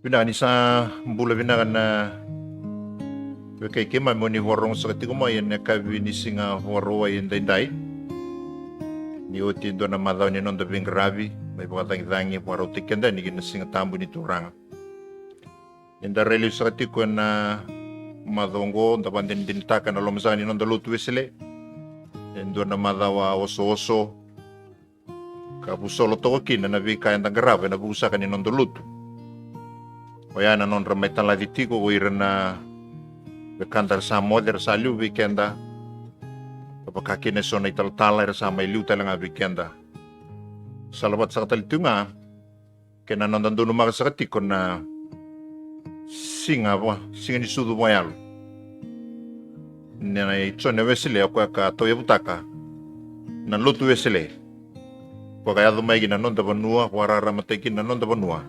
Pinani sa mbula binakan na kay kima mo ni warong sa kati kumayan na kabini singa waro ay inday ni oti do na madaw ni non da bing gravi may pakatang dangi waro tikenda ni ginasinga tambo ni turang inda relu sa kati ko na madongo da bandin dintaka na lomsani non da lutu wesele indo na madawa oso kapusolo to kina na vika inda grave na busa kan non da lutu oyana non ramay taladitiko o irana bekandar sa moder sa liu weekenda kapakakine so na italtala sa may liu talang weekenda salabat sa katalitunga kena non dandu numaka sa katiko na singa ni sudu moyal na itsone wesele ako ka toya butaka na lutu wesele ko kaya dumay ginanon da banua warara matekin nanon da banua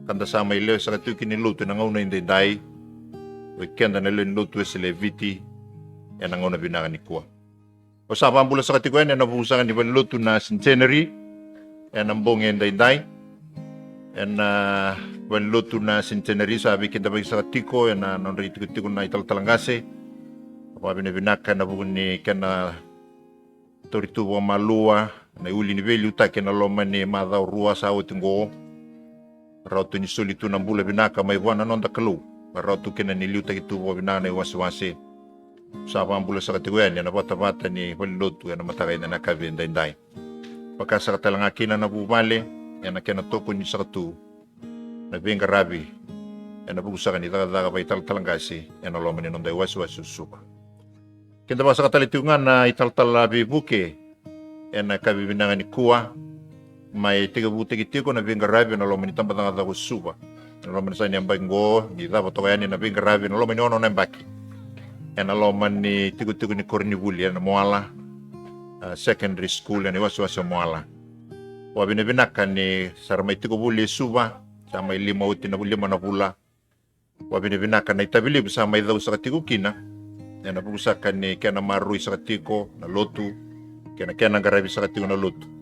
kanda sa may leo sa katukin ni lutu na ngauna hindi dai weekend na leo lutu sila viti yan ang ngauna binakan ni kuwa o sa pambula sa katikuan yan nabuhusakan ni lutu na centenary yan ang bong hindi dai yan lutu na centenary sabi kita bagi sa katiko yan na rito na italtalangase kapag binabinakan na bukan ni kana torituwa malua na uli ni veli uta kena loma ni madhaw ruwa sa utinggo rautu ni sulitu ng bula binaka may buwan anon da kalu rautu kena niliuta kitubo binaka na iwasi-wasi sa pambula sa katiguan yan bata-bata ni walilutu yan matakay na nakabin dahi pagka sa katalangakina na bumali yan na kinatoko ni sa katu nagbing karabi yan nabugusakan ni taka pa italtalangasi yan aloman ni nung da iwasi-wasi susuka kinta pa sa katalitungan na italtalabi buke yan nakabibinaka ni kuwa may tiga buti kitiko na bing karabi na loman itang batang atako suba na loman sa niyang bago ni dapat to kaya ni na bing karabi na loman ni ono na baki na loman ni tigo-tigo ni Cornibuli na muala secondary school na iwas-iwas muala wa binabinakan ni sar may tigo buli suba sa may lima na pula wa binabinakan na itabili sa may daw sa katigo kina na napusakan ni kaya na marui sa katiko na lotu kaya na karabi sa katigo na lotu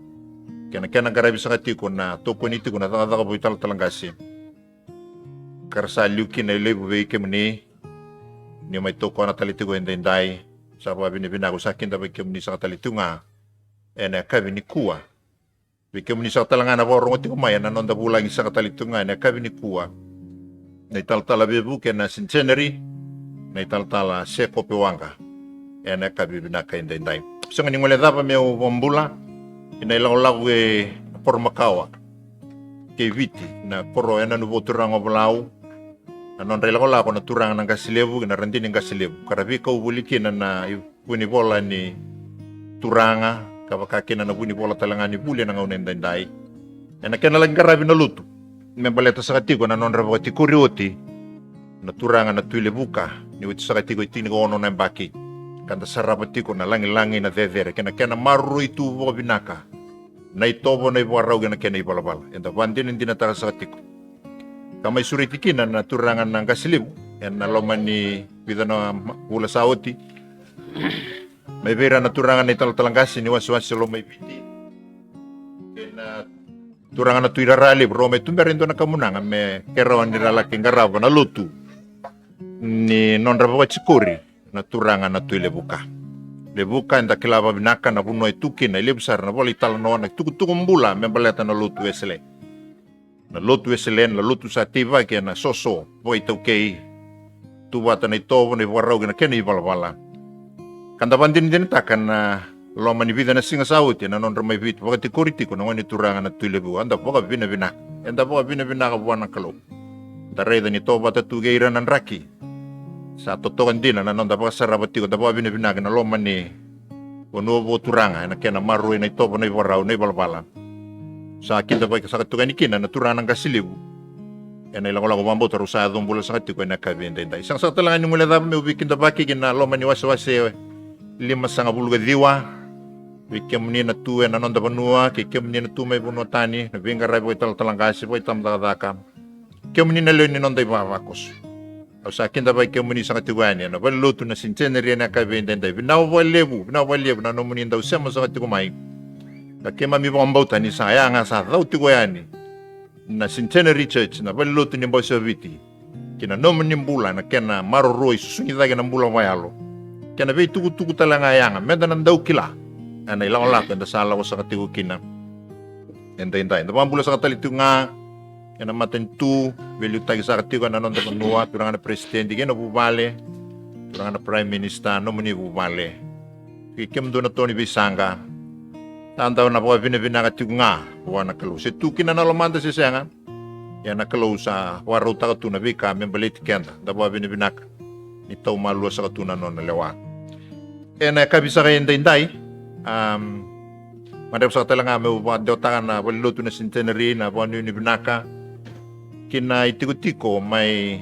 kena garabi sa katiko na toko niti ko na taka po italangasi karsa liuki na ilay buweke muni ni may toko na talitigo hinday sa binibina ko sa akin dapat kemuni sa katalito nga na kabi ni kuwa kemuni sa katalangan na warong iti kumayan na nonda bulang sa katalito nga na kabi ni kuwa na italtala bebuke na centenary na italtala seko pewanga na kabi binaka hinday so nga ningwala dapat may wambula inailang-lago pormakawa kay viti na poro na nubo turang obalau anon relako na turang ng kasilebu na randin ng kasilebu karabi ka ubulikin na punibola ni turanga kapakakin na punibola talangan ni buli ng unen danday na kanalang karabi na luto may baleta sa katiko na non rabo ti kurioti na turanga na tuilebuka ni witi sa katiko itinigono na baki kanda sarapati ko na langi-langi na dedere kena maru itu bo binaka na itobo na ibuaraw na kena ibalabala enda bandin hindi nataka sa katiko kamay suritikin na turangan ng kasilib yan na loman ni pida na hula sa oti may vera na turangan na italtalangasi ni was-was silo may piti kena turangan na tuirarali bro may tumberin do na kamunangan may kerawan nilalaking garabo na lutu ni non rabo chikuri na turangan na tuile buka lebuka inda kilaba binaka na puno itukin na ilibsar na boli tal no na tukutukong bula membaleta na lutu esele na lutu sa tiba kaya na soso boy tawkay tubata na ito na iwaraw na kena ibalabala kanda bandin din takan na loma ni vida na singa sauti na non ramay bit wakati kuritiko na wani turangan na tuile buka anda poka binabinaka buwan ng kalog dareda ni toba tatugayran ng raki sa totokan din na non dapat sarabati ko dapat binibinagan na loman ni unubo turanga na kaya na maruin na ito na iwaraw na ibalbala sa akin dapat sa katukan ni kina na turangan ng kasiliw yan na ilang ko lang kumambot arusadong bula sa katiko na kabinda isang sa talangan yung mula dapat may ubikin dapat kina loman ni wasi-wasi lima sa nga buluga diwa wikya muni na tuwe na non dapat nuwa kikya muni na tumay bunotani na bingaray po italtalangkasi po itamdakadakam kya muni na leon ni non dapat mapakos sa akin dapat kayo muni sa katiguan yan. Waluto na centenary na kabinda tayo. Binawalebu na numunin daw siya mo sa katigumay. Kaya mamibang bautan ni saya nga sa daw tiguan ni. na Centenary Church na balilotu ni Mbosaviti kina nomen ni mbula na kena maroroi susungi dagi na mbula mayalo kena vei tuku talanga yanga menda nan dau kila ana ilang lak enda sala ko sa katiku kina enda inda pambula sa katalitu nga kena maten tu velu tagi sa katiku na nonda menua turang na presidente kena bubale turang na prime minister no muni bubale kikem do na Tony Bisanga tanda na po vina katiku nga wana kalu se tu kina na lomanda se senga ya na kalu sa waruta ka tu na vika membalit kenda da po vina ni tau malu sa katuna non na lewa ena kabisa kay inday madap sa talanga me upa dotakan na balilotu na Centenary na po ni binaka kina itiko may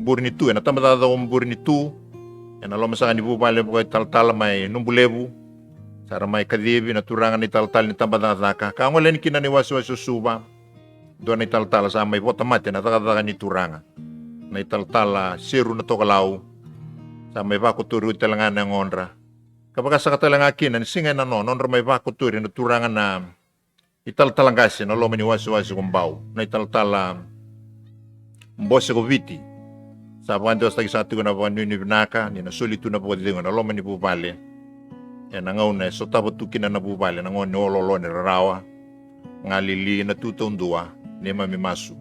burni tu na tamada da burni tu ena loma sa ni bubale po tal may numbulebu sara may kadibi na turangan ni tal ni tamada ka kangolen kina ni wasu suba do ni tal sa may botamate na taka ni turanga na italtala siru na tokalau sa may bakuturi talangan ng onra. Kapag sa katalanga kinan, singay na onra may bakuturi na turangan na italtalangasi na loma ni wasi-wasi kumbaw na italtala mbose ko viti. Sa pagkanto sa tagisati ko na pagkanto ni binaka, ni nasulitu na pagkanto na loma ni bubale. Yan ang una, so tapos tukin na bubale, nang ni ololo ni rarawa, nga lili na tutundua, ni mamimasu,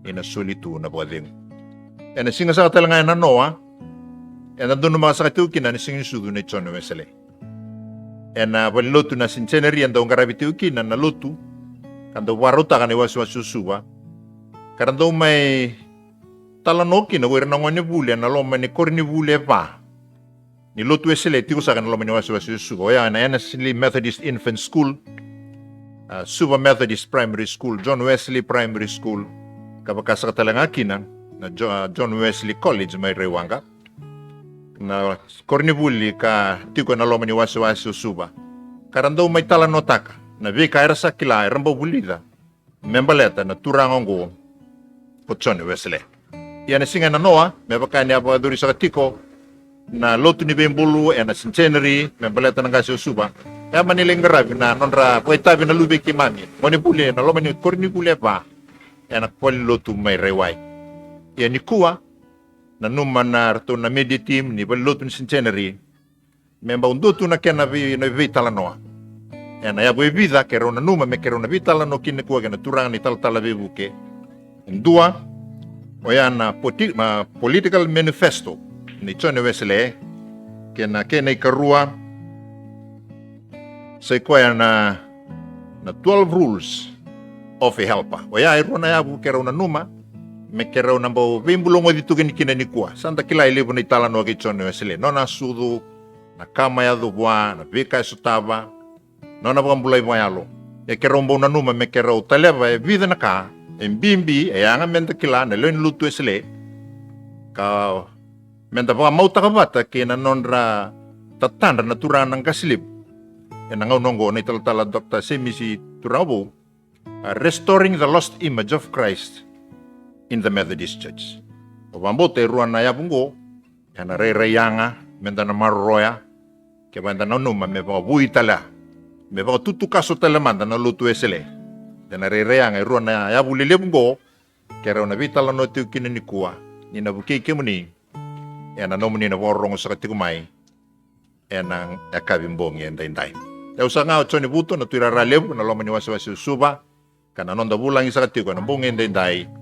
ni nasulitu na pagkanto. Yan singa sa katalangan na Noah, yan nandun mga sakit ukin na singin sudo na John Wesley. Yan balilotu na Centenary yan daw karabiti ukin na nalutu, kanda waruta ka ni wasu-wasusuwa, karanda may talanoki na wira na ngoni bule na loma ni korni bule pa. Ni Lutu Wesley tiyo sa kan loma ni wasu-wasusuwa. Yan na Sili Methodist Infant School, Suba Methodist Primary School, John Wesley Primary School, kapag sa katalangan kinan, na John Wesley College may rewanga na kornibuli ka tiko na loma ni wasu suba karando may talanotaka na vika era sa kila rambo bulida membaleta na turangongo po John Wesley yan singa na Noah may bakanya pa duri sa tiko na lotu ni Bembulu na Centenary membaleta ng gasyo suba kaya maniling grabe na nonra po itabi na lubi kimami monibuli na loma ni kornibuli pa yan akpoli lotu may rewai ya ni kuwa na numan na rato na media team ni balilotu ni Centenary memba undutu na kena na vitalanoa ya na yabo vida kero na numa me kero na vitalano kini kuwa gana turang ni tal bebuke ndua o ya na political manifesto ni John Wesley kena ikarua sa kuwa na 12 rules of a helper o ya iru na yabo kero na numa mekeraw na bao bimbulong o dito kinikinikua. Santa kila ilibo na italan wagi John Wesley. No na sudu, na kamaya dubwa, na vika sutaba, no na pangambulay mayalo. E keraw mbao na numa mekeraw taleba e vida na ka, e bimbi, e anga menta kila, na loin Lutu Wesley, ka menta baka mauta ka bata, kina nonra tatandra na turan ng kasilib. E nangaw nonggo na italtala Dr. Semisi Turabo, restoring the lost image of Christ in the Methodist Church. Pabambote ruan na yabunggo, yana re-reyanga, menda na marroya, kaya menda na numa, may mga buhay tala, may mga tutukaso talamanda na Lutu Wesley. Yana re-reyanga, ruan na yabulilibunggo, kaya raw nabitala no ito kininikua, ninabukike mo ni, yana no mo ni nawarong sa katikumay, yana akabimbong yan dahin-dahin. Kaya usa nga, ni buto, na tuiraralib, na loman ni wasi-wasi suba, kanan da bulang isa katiko, na bungin dahin-dahin,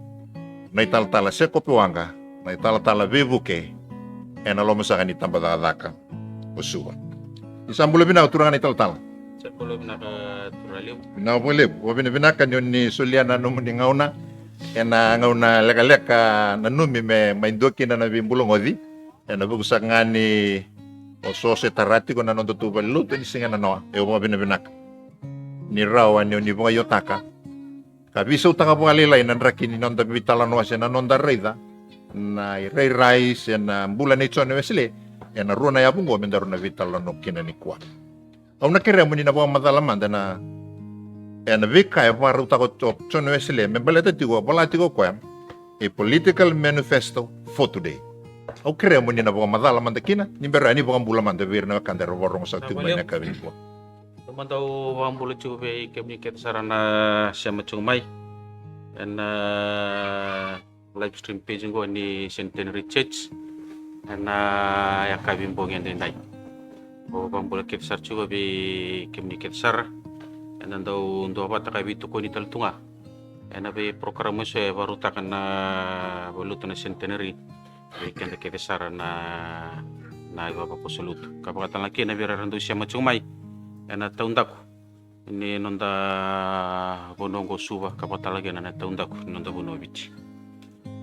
na italtala se kopiwanga, na italtala bebuke, e na lomo sa kanitang badadaka o suwa. Isang bulo binaw, turangan italtala. Sa bulo binaka-turalib. Binawulib, o binabinakan yun ni Suliana numuni ngauna, e na ngauna leka-leka na numi may doki na nabimbulong odi, e nabugusak nga ni o sose tarati ko na nung tutubal luto ni singa na noa, e o mga binabinak. Ni rawan yun, ni mga yotaka, kabisaw taka po alilay nandraki ni nonda bitalan wa siya na nonda reyda na ray siya na bulan ni John Wesley ya na ruwa na yabong go mendaro na bitalan no kinanikwa. Aw nakira mo ni na po madalaman na na vika ya paru tako John Wesley membaleta tigo politiko kwa a political manifesto for today. Aw kira mo ni na po madalaman kina ni berani po bulaman de bir na kandero warong sa tigo na kabin po. Teman tahu orang bulu cuba kami kita sarana siapa cumai. live stream page ngo ni Centenary Church ya kabimbong yan din. O pambula kitsar juga bi kimni kitsar daw ndo apa taka bitu ko ni taltunga be program mo baru takan na baluto na Centenary bi kenda kitsar na iba pa posolut kapagatan laki na birarando siya machumay taundako ini nonda bonongo suba kapatalagi na taundako nonda bonovici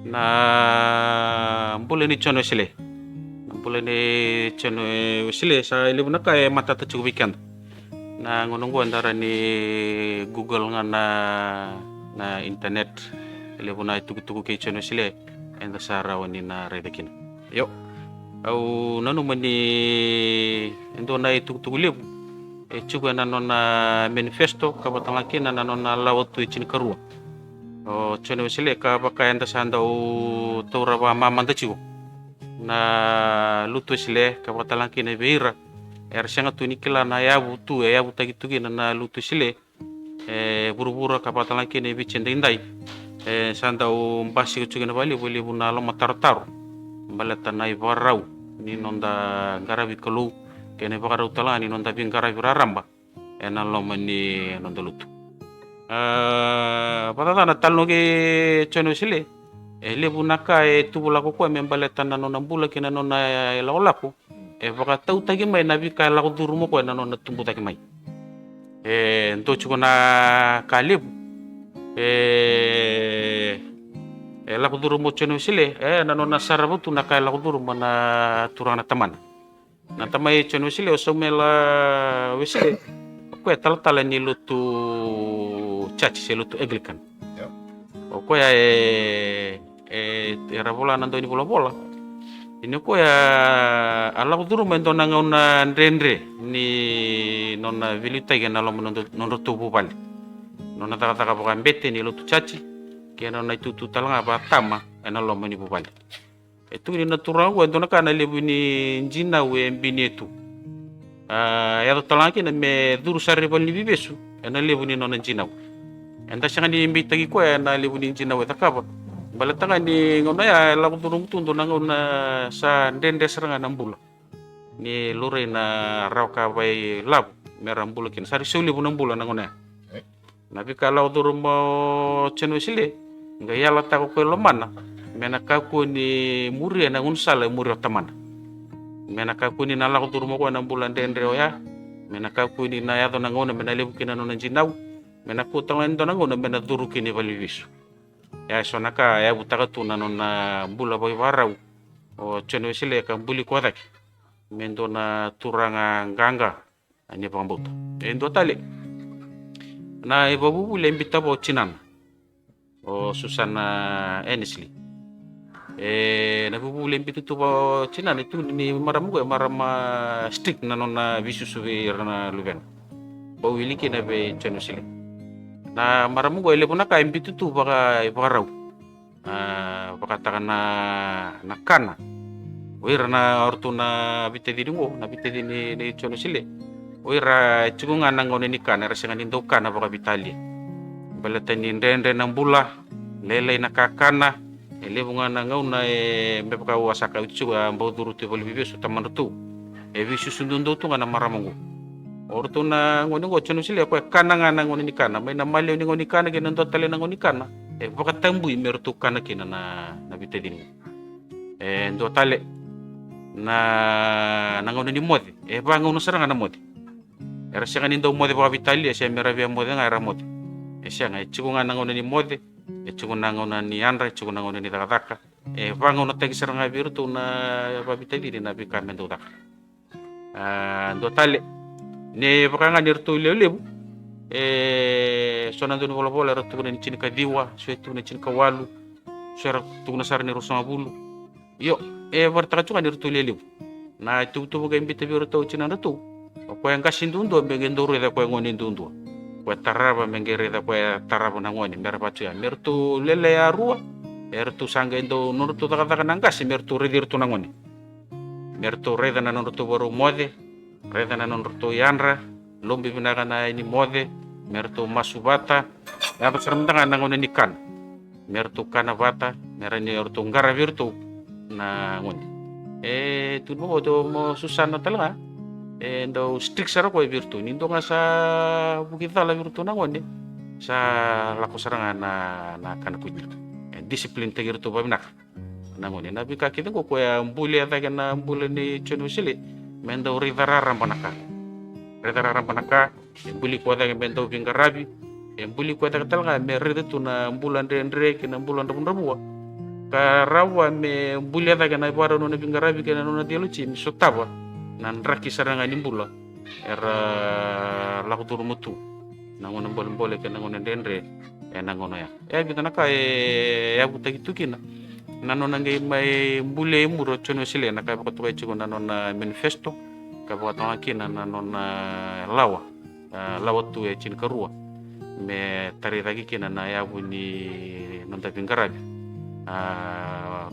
na mbule ni chono sile sa ile buna kay mata ta weekend na ngonongo andara ni Google nga na internet ile buna tugu kay chono sile enda sara wani na redekin yo au nanu mani endo na tugu lebu chuga na nona manifesto kabatanga kina na nona lawatu ichin karua o chono sile ka baka enda sanda o tora ba mamanda chigo na lutu sile kabatanga kina beira sanga tu nikila na yabu tagi na lutu sile buru-buru kabatanga kina bichende indai sanda o mbasi chuga na bali boli buna lo matar-taru balata na ibarau ni nonda garabi kalu kene bakara utala ni nonda bingara viraramba lo mani nonda lutu patata na talno ke chono sile lebu naka tubula ko ko membale tanna nona mbula kina nona laolaku baka tau tagi mai nabi ka la durumo ko nona tumbu tagi mai ndo chuko na kalebu la durumo chono sile na nona sarabutu naka la durumo na turana taman na tamay chono sile o somela wesile ko tala ni lutu church se lutu Anglican o ko ya era bola nando ni bola ini ko ya ala duru mendo nangona ndendre ni nona vilita gena lo nondo tubu bali nona taka boka mbete ni lutu church ke nona tutu talanga ba tama lo mani bubali itu ni natural ko ndo nakana lebu ni njina we mbinetu ya to talanki na me duru sarre bal ni bibesu lebu ni nona njina enda sanga ni mbita gi ko na lebu ni njina we takaba balatanga ni ngona ya la ko duru mutu ndo ngona sa ndende seranga nambula ni lure na rauka bay lab merambula kin sari suli bu nambula ngona na bika la duru mo cheno sile nga yala ta ko lo mana mena kaku ni muri na unsala muri otamana mena kaku ni nala ko turmo ko na bulan dendre ya mena kaku ni na yato na ngona mena lebu kina nona jinau mena ko tangan do na ngona mena duru kini valivisu ya sonaka ya butaka tu na nona bula boy warau o chono sile ka buli ko dak mendo na turanga nganga ani pambuto endo tale na ibabu bule mbita bo chinan o Susana Ensley na bubule mbitu tuba china itu ni maramu marama strict na nona visusu na luven bo wiliki na be cheno sile na maramu go ile bunaka mbitu tu baka rau baka takana na kana wirna ortu na bitedi ngo na bitedi ni cheno sile wira chugunga nangone ni kana rasenga ni ndokana baka bitali balatani ndende nambula lele na kakana lebu nga ngau na mbepaka wasaka uchu ambau duru te boli bibesu tamandu visu sundundo tu ngana maramongo orto na ngoni ngo chono sile ko kana ngana ngoni ni kana mai na male ni ngoni kana ke nando tale na ngoni kana baka tambu imertu kana ke na bitedini ndo tale na ngoni ni mode ba ngono seranga na mode era senga ni ndo mode ba vitali se meravia mode ngara mode senga chiku ngana ngoni ni mode chukuna ni andra chukuna ni taka vango no tegi seranga virtu na babitali na bika mendo dak ndo tale ne bakanga nirtu lebu sonando ni bola ratu ni chin ka diwa suetu ni chin ka walu sera tu na sar ni rusama bulu yo varta chuka nirtu lebu na tu ga imbita virtu china ratu ko yang kasindundo bengendo reda ko ngoni ndundo ko taraba mengere da ko taraba na ngoni merpatu ya mertu lele ya rua ertu sangendo nurtu taka nangkas mertu redirtu na ngoni mertu reda na nurtu boru mode reda na nurtu yanra lombi binaka na ini mode mertu masubata ya sermentanga na ngoni nikan mertu kana vata merani ortu ngara virtu na ngoni tu mo do mo susana talanga ndo strict sara ko virtu nindo nga sa bukita la virtu na ngoni sa lako saranga na kana kunya disiplin tegirtu babnak na ngoni na bika kita ko ya mbuli ata kana mbuli ni chono sili mendo ridara rampanaka buli ko ata mendo vingarabi buli ko ata talanga me redetu na mbulan rendre kina mbulan rabua karawa me buli ata kana ibara no na vingarabi kana no na dialuci mi sotaba nan raki saranga ni mbula era lakutur mutu nangono bole kana ngono rendre nangono ya bitana ka ya butagi tukina nano nange mai mbule muro chono sile na ka ko to chigo nano na manifesto ka ba to akina nano na lawa tu e chin karua me tari lagi kina na ya buni nonta pingarabi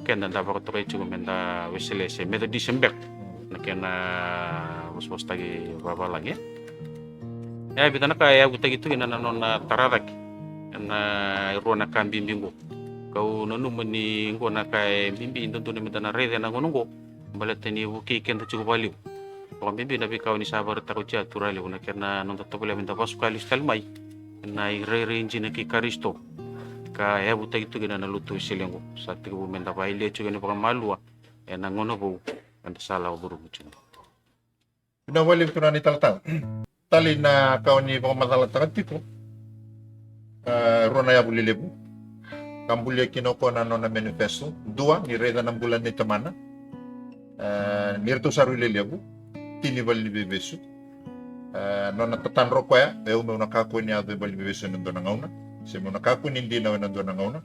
kenda da ba ko to chigo menda wesele se methodism back na kena was tagi baba lagi ya bitana ka ya butagi tukina nano na taradaki na irona kambi mbingu kau nonu meni ngona kai bimbi intu ni mitana rede na ngonongo balatani wuki kenta cukup baliu pokok bimbi nabi kau ni sabar takut jatuh rali una karena nonton tu boleh minta pasuk kali sekali mai na ire injina ki karisto ka ya buta itu gina na lutu silengo saat tiga minta baile juga ni pakai malua na ngono bu kan salah buru bucin Pinawali ko na ni Taltang. Tali na kau ni pangamasalah takatipo. Rona ya bulilebu. Kambulia kinoko na no na manifesto. Dua, ni reda ng bulan ni Tamana. Nirto sa rulilebu. Tinibal ni Bebesu. No na tatanro ko ya. Ew mo nakakuin niya doon bali Bebesu nandun ang una. Kasi mo nakakuin hindi na nandun ang una.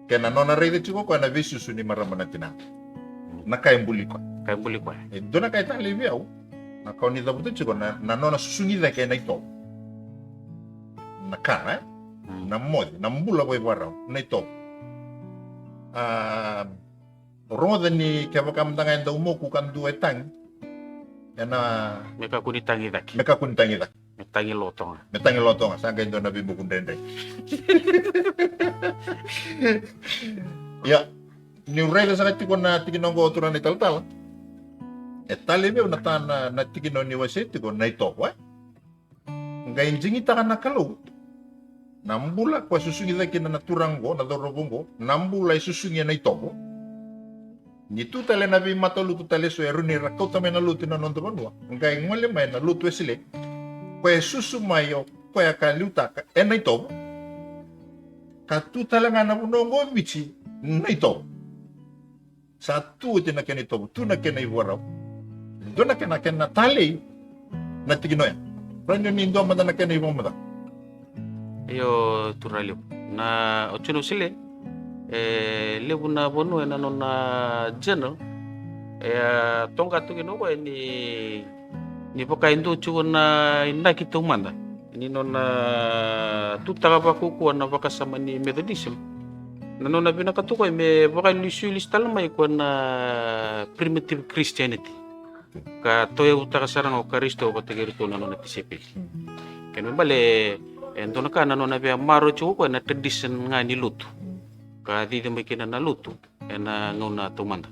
Kaya na no na reda chiko ko na Bebesu ni maraman na tina. Nakaimbuli ko. Kaimbuli ko. Doon na kaya tali biyaw. Nakau ni dabuto chiko na no na susungida kaya na ito. Nakana na modi na mbula ko ibarao na ito roda ni kaya kamtangan daw mo kukan duwe tang yana Meka kuni tangi dak. meka kuntangi dak Tangi lotong. metangi lotong sa kaya na bibu kundende ya ni urega sa kati ko na tikinong ko oturan ni taltal talebe na tan na tikinong ni wasiti ko na ito wa ngayon jingita ka na kalau nambula kwa susungida kina naturango na dorobongo nambula isusungya na itobo nitu tale na bi matalu tu tale so eruni rakau tame na lutu na nondo banua ngai ngole mai na lutu esile kwa susumayo kwa kaluta ka na itobo ka tu tale nga na bunongo bichi na itobo satu tina kena itobo tu na kena iwarao dona kena tale na tiginoya pranyo nindo amada na kena ibomada Iyo turaliu na ochuno sile lebu na bonu na nona journal tonga tu kino ko ni poka indo chuo na inda kita umanda ni nona tutaka pa kuku na baka sama ni methodism na nona bina katuko me baka lisu listal mai ko na primitive Christianity ka toya utaka sarang o Kristo ko tegirito na nona tisipil kenu bale ento na kana no na bia maro chuko na tradition nga ni lutu ka di de makina na lutu na ngona tumanda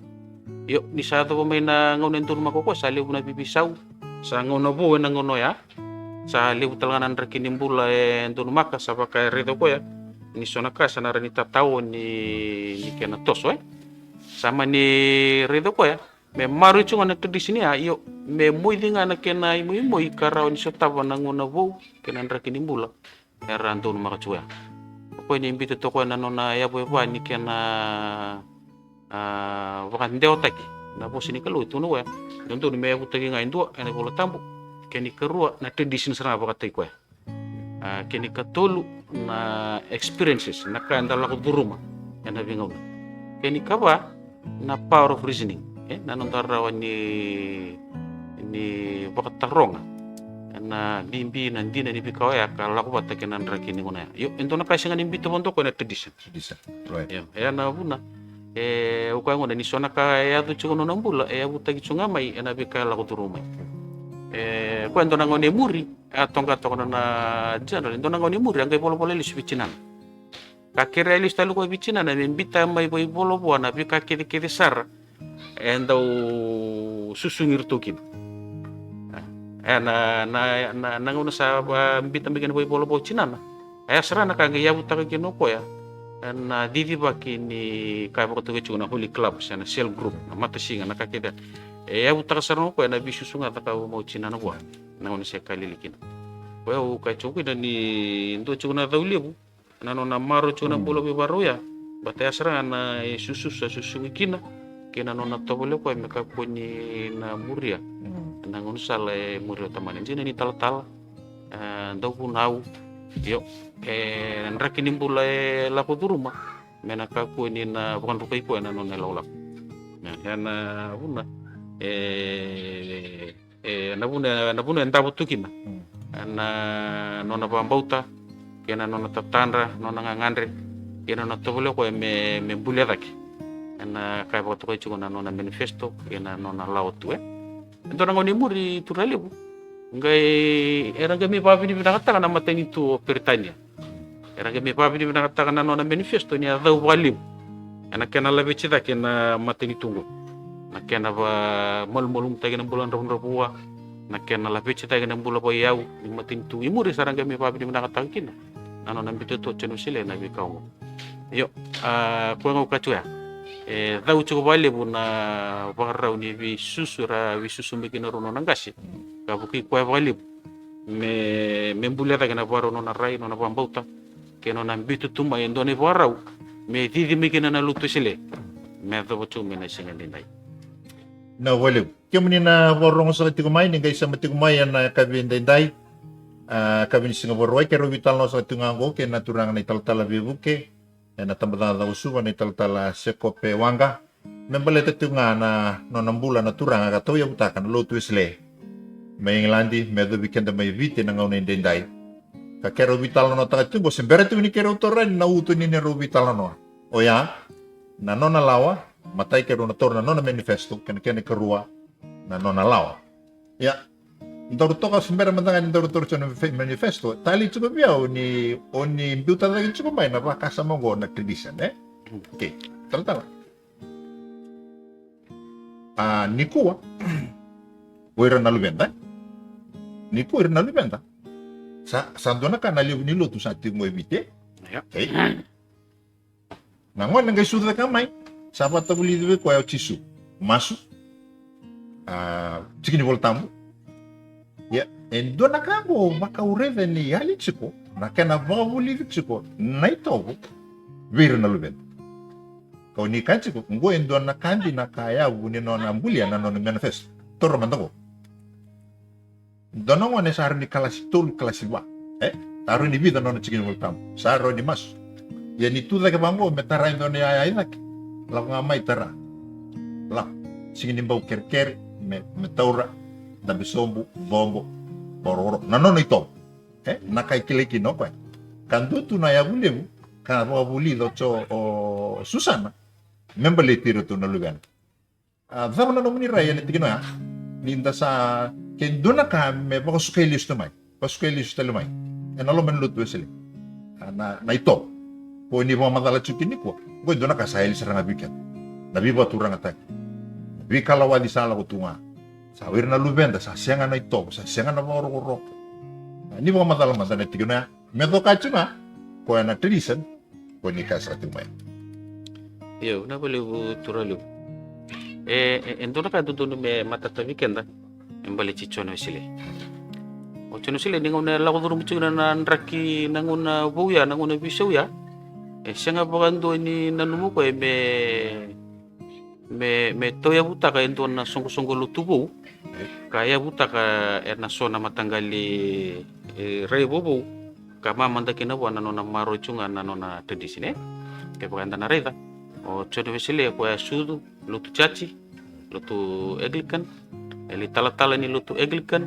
yo ni sa to may na ngona ento makoko sa liu na bibisaw sa ngona buo na ngono ya sa liu talaga nan rakinimbula ento maka sa baka redo ko ya ni sona ka sa naranita tao ni kena toso sama ni redo ko ya me maro chunga na tradition ya yo me muy dinga na kena muy karao ni sotaba na ngona buo kena rakinimbula era ndon makachua ko ni imbito to ko na nona ya bo ni kena wakan deo taki na bo sini kalu itu no ya donto ni me butagi ngai ndo ene bola tambu keni kerua na tradition sera ba katai ko keni katolu na experiences na kanda la ko duruma ena bingaw keni kaba na power of reasoning na nondara ni bakataronga na bimbi nandina ni bikaw ya kala ko bata kenan rakini ngona yo ento na kasi ngani bito bondo ko na tradition right ya na buna uka ngona ni sona ka ya tu chuno nambula abu tagi chunga mai na bikala ko turumai ko ento na ngone muri atonga to na general ento na ngone muri angai bolo bolo lisu bicinan Kaki realista lu ko bicina na membita mai boy bolo buana bi kaki kiri sar endau susungir tukin. Na nguna sa mbita bikin boy bolo bo cina na. Serana kage ya buta ke no ko ya. Na didi baki ni kai bako tuke chuna holy club sana cell group na mata singa na kake da. Ya buta sarno ko na bisu sunga ta ka mo cina na ko. Na nguna se kali likin. Ko ka chuki da ni ndo chuna daulibu. Nano maro chuna bolo bi baru ya bata asra na susu wikina kena nona tobole ko me ka koni na muria na ngon sale muria tamane jina ni tal ndau punau yo nrakini bula la ko duruma mena ka koni na bukan rukai ko na nona laulap na buna na buna enta butukina na nona bambauta kena nona tatandra nona ngangandre kena nona tobole ko me bulia daki na kai boto ko chuna nona manifesto kena nona lautu ento ngoni muri turale bu ngai era gami papi di binakata kana mateni tu Britania era gami papi di binakata kana nona manifesto ni adau walim ana kena labe cita kena mateni tunggu na kena ba molum tagena bulan ronda na kena labe cita kena bulan boyau ni mateni tu imuri sarang gami papi di binakata kina ano nambito to cheno sile na bikao yo ko ngo kachua dau chuko bale buna barau ni vi susura vi susumbe kina rono nangasi ka buki ko bale me mbule ta kena baro nona rai nona bambauta kena nambito tuma endone barau me didi me kena na lutu sile me do bochu me na singa dindai na wale kemuni na borong sa tikumay ni guys sa tikumay na kabindai kabin Singapore wai kero vital no sa tungango ke naturang na italtala bibuke na tambada da usuwa na italtala sekope wanga membale tunga na nonambula na turang aga to ya utakan lo tuisle may nglandi medo weekend may vite na ngauna indendai ka kero vital no ta tungo sembere tu ni kero torren na utu ni ro vital no oya na nona lawa matai kero na torna nona manifesto ken kerua na nona lawa ya Ndor toka sembera mantangan ndor chano manifesto tali chuko biao ni oni biuta lagi chuko mai na raka sama go na tradition okay tala nikuwa wera na lubenda niku wera na lubenda sandona kana liu ni lotu sa tingo evite okay nangon ngai suda kamai sapa tabuli debe ko ya chisu masu chikini voltamu ya endo nakago makaureve ni ali chiko nakena vavuli chiko naitogo vira na luben ko ni kanchiko ngo endo nakandi nakaya wuni nona mbulia na nona manifest toro mandago dono ngone sar ni kalasi tul kalasi wa taro ni vida nona chikini voltam saro ni mas ya ni tu lagi bango metara endo ni ayai lagi lagu ngamai tara la chikini bau kerker me taura da bisombu bombo bororo nanono ito nakai kileki no kwa kandu tu na ya bulebu kana ba buli lo cho Susana membeli tiro tu na lugan zama no muni raya ni tigino ya ninda sa kenduna ka me ba sukailis to mai pasukelis to lumai enalo men lutu sele na ito ko ni ba madala chukini ko go dona ka sahil saranga bikat nabi ba turang atak bi kalawa di sala ko tunga sawir na lubenda sa sianga na ito sa sianga na moro ni ba madala madala tiguna medo kachuna ko na tradition ko ni kasa tumay yo na bale bu turalu endona ka dudunu me matata weekenda embali chichono sile o chono sile ningo na lago duru muchuna na nraki nanguna buya nanguna bisauya sianga bagando ni nanumu ko me toya buta ka endo na songo lutubu kaya buta ka erna sona matanggali rei bobo kama manda kina wana nona maro chunga na nona tradisi ne ke baganda na reda o chodo vesile ko ya sudu lutu chachi lutu eglikan eli tala ni lutu eglikan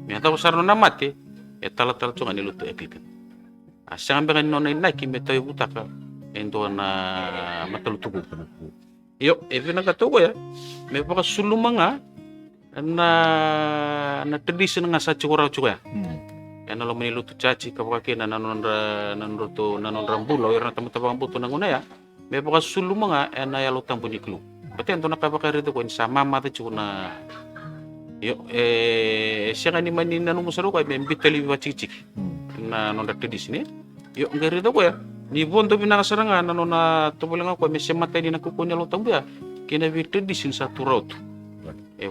mi ata sarno na mate tala chunga ni lutu eglikan asang bengan nona inaki me toya buta ka endo na matalutubu yo evena katogo ya me baka sulumanga na tradisi nga sa chukura chuya lo menilutu caci kapakina nanonra mbulo irna tamu-tamu buto nanguna ya me baka sulu mga ya lo tambu ni klu pati anto nakapakari to ko ni sama mata chuna yo siya ni mani nanu musaro ko me bitali wachicik na nonda tradisi ni yo ngari to ko ya ni bondo binakasaranga nanona tobolanga ko me semata ni nakukunya lo tambu ya kina vi tradisi satu rotu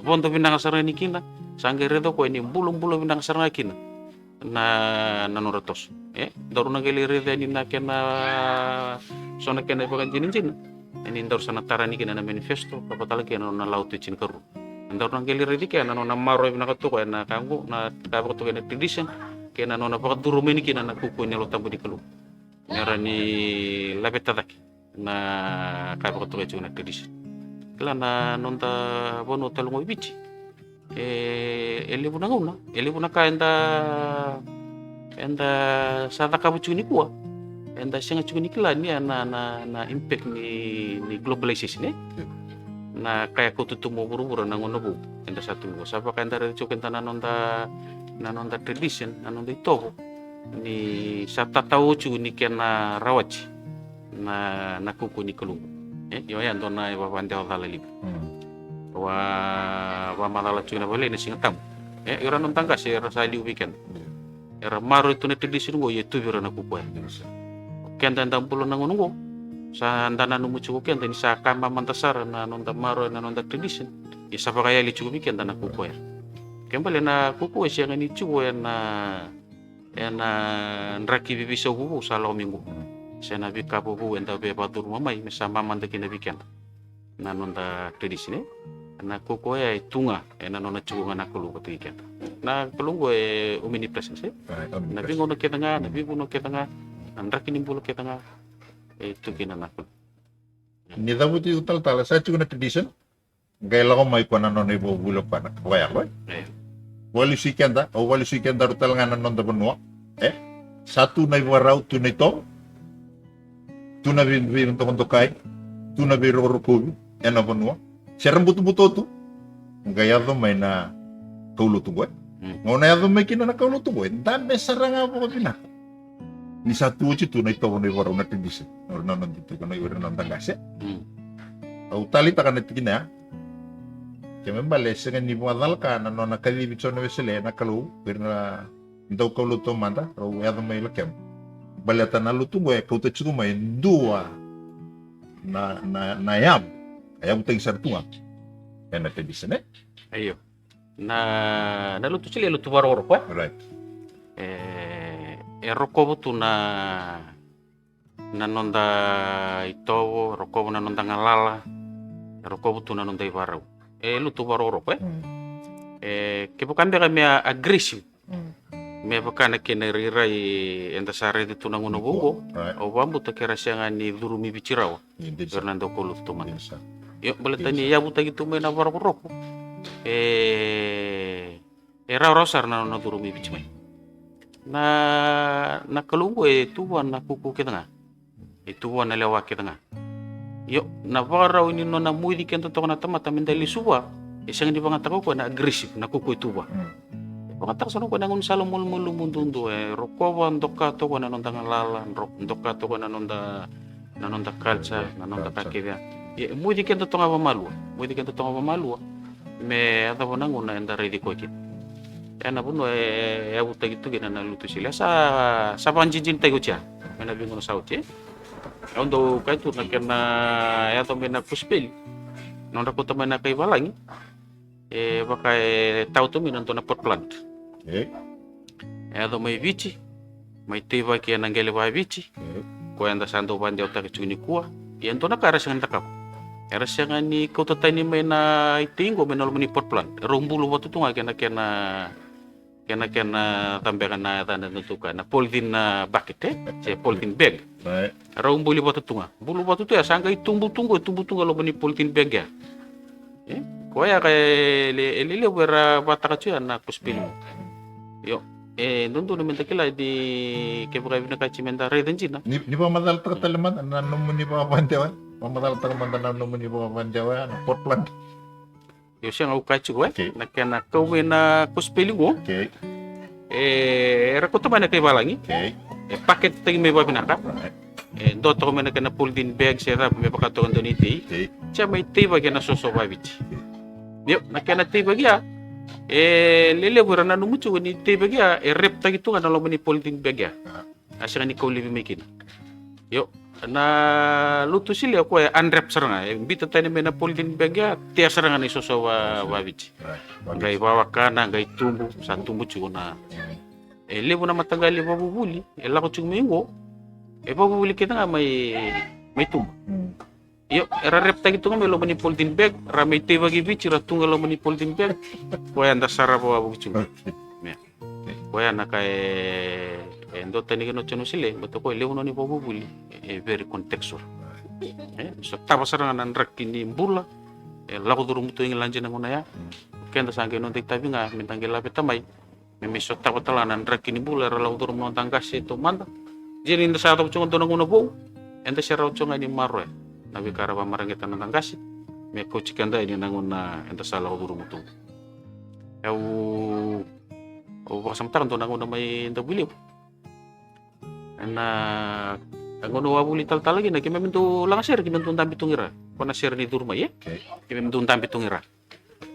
bondo binakasaranga ni kina sanggere to ko ni bulung-bulung binakasaranga kina na nanoratos daru nageli rede ni nakena sona kena bagan jinin ini daru sana tarani kena na manifesto kapatala kena na lautu cin karu daru nageli rede kena na maro na katuko na kangu na kabako to kena tradition kena na bagat duru meni kena na kuku ni lo tambu di kalu nyarani labetadak na kabako to kena tradition kala na nonta bono talungo bici elibu na enda sata kabucuni kuwa enda senga cuni kila ni na impact ni globalization na kaya ko tutumo buru-buru na ngono bu enda satu ngo sapa kanda re cokenta na nonda tradition na nonda itobo ni sata tau cuni kena rawaci na kuku ni kelungu yo ya ndona wa bande ala libu wa malala cuna bale ni singatam ira non tangga se rasa di weekend era maro itu na tradisi ngo yetu bira na kukuya kenda ndampulo na ngono sa ndana no muchu kenda ni sa kama mantasara na nonda maro na nonda tradition isa pa kaya li chugo kenda na kukuya kembale na kukuya siya ni chugo na ndraki bibisa gugu sa lo minggu siya na bikapo bu enda be batur mamai mesa mamanda kina weekend na nonda tradisi ne na kukuya itunga na nona chugo na kulu kenda na pelunggu umini presence na bingo no ketanga na bingo no ketanga andra kini bulu ketanga itu kina nakul ni dabuti utal tala sa chuna tradition gaila ko mai kwana no nebo bulo pana waya ko wali sikenda o wali sikenda rutal ngana non da benua satu na warau tu na to tu na bin to kondo kai tu na bi ro ko ena benua serem butu tu gaya do mai na kaulo tu gue ngona ya do mai kina na kaulo tu gue dame saranga po pina ni satu uci tu na ito ni waro na tradisi na non dito kana iwere na tangase au tali takana tikina keme bale senga ni wadal ka na nona kali bichono wesele na kalu birna ndau kaulo to manda ro ya do mai lakem bale tana lu tu gue kau te chuku mai dua na ayam teng sartunga ena tradisi ne ayo na lutu chile lutu baro kwa right rokobo tu na nonda itowo rokobo na nonda ngalala rokobo tu na nonda ibarau lutu baro kwa ke bukan dia me aggressive me bukan kene rirai enda sare di tu na ngono bongo o bambu ta kera sianga ni durumi bicirawa Fernando ko lutu man yo baletani ya buta gitu me na baro roko era rosar na durumi bichmai na kalungu tuwa na kuku ketanga tuwa na lewa ketanga yo na barau ini no na muidi kento to na tamata mendali suwa isang di pangatako ko na aggressive na kuku tuwa pangatak sono ko na ngun salo mul mundundo rokowa ndoka to ko na nonda ngalala ndoka to ko na nonda kalsa na nonda kakivya muidi kento to nga malu me ada bonango na enda ready ko kit na buno ya buta gitu gina na lutu sila sa panjinjin tayo cha na bingo sa uti ondo kay tu na kena ya to mena kuspil non ra ko to mena kay balang baka tao to minon to na pot plant ya do may vici may tiba kaya nanggele ba vici ko anda sando bande o ta chuni kuwa yan to na kara sang takap era siya ni kau tatay ni may na itingo may nalumani pot plant rumbulo ba tutunga kena tambakan na tanda nutuka na polythene na bucket siya polythene bag rumbulo ba tutunga bulo ba tutu ya sangka itumbu lo bani polythene bag ya kuya kay lele wera bata kacuya na kuspil yo nundu naman takila di kebukay binakachimenta redan jina ni pa madal takatalaman na numuni pa pantewa mamadal takatalaman na numuni pa pantewa na pot plant yo siya nga ukachu na kena kawin na kuspili mo Era ko tamana kay balangi. Okay. Paket tagi may babinaka. Right. Do to mena kana puldin bag sera me pakato ando ni ti. Okay. Cha may tiba kana soso babiti. Yo nakana tiba ya. Lele bura na numuchu ni tiba ya rep tagi tu kana lo mani puldin bag ya. Asya ni ko libi mekin. Yo na lutu sili ako unwrap saranga bita tani mena puldin bag ya tia saranga ni soso babiti. Right. Gai bawa kana gai tumbu sa tumbu chuna. Lebu na matanggali babubuli ela ko chumingo babubuli kita nga may tumbu. Yo era rep tagi tunga may lo mani puldin bag ra may tiba gi bichi ra tunga lo mani puldin bag koya anda sara bawa buchu. Okay. Koya na kay endo tani kino chono sile bato ko lebu no ni babubuli very contextual. So taba saranga nan rakini bula lako duru mutu ing lanje na nguna ya. Kenda sangke non tabi nga mintanggela petamay may sota ko tala nan rakini bula ra lako duru mo tangkasi to manda. Jadi inda sa to chunga to nguna bo. Enda siya raw chunga ni marwe. Nabi karaba marangita nan tangkasi. Me ko chikanda ini nanguna enda sa lako duru mutu. O baka samtakan to nanguna may enda biliw. Na ngono wabuli tal-tal lagi na kime mintu lang share kime mintu tampi tungira. Kona share ni durma ya. Okay. Kime mintu tampi tungira.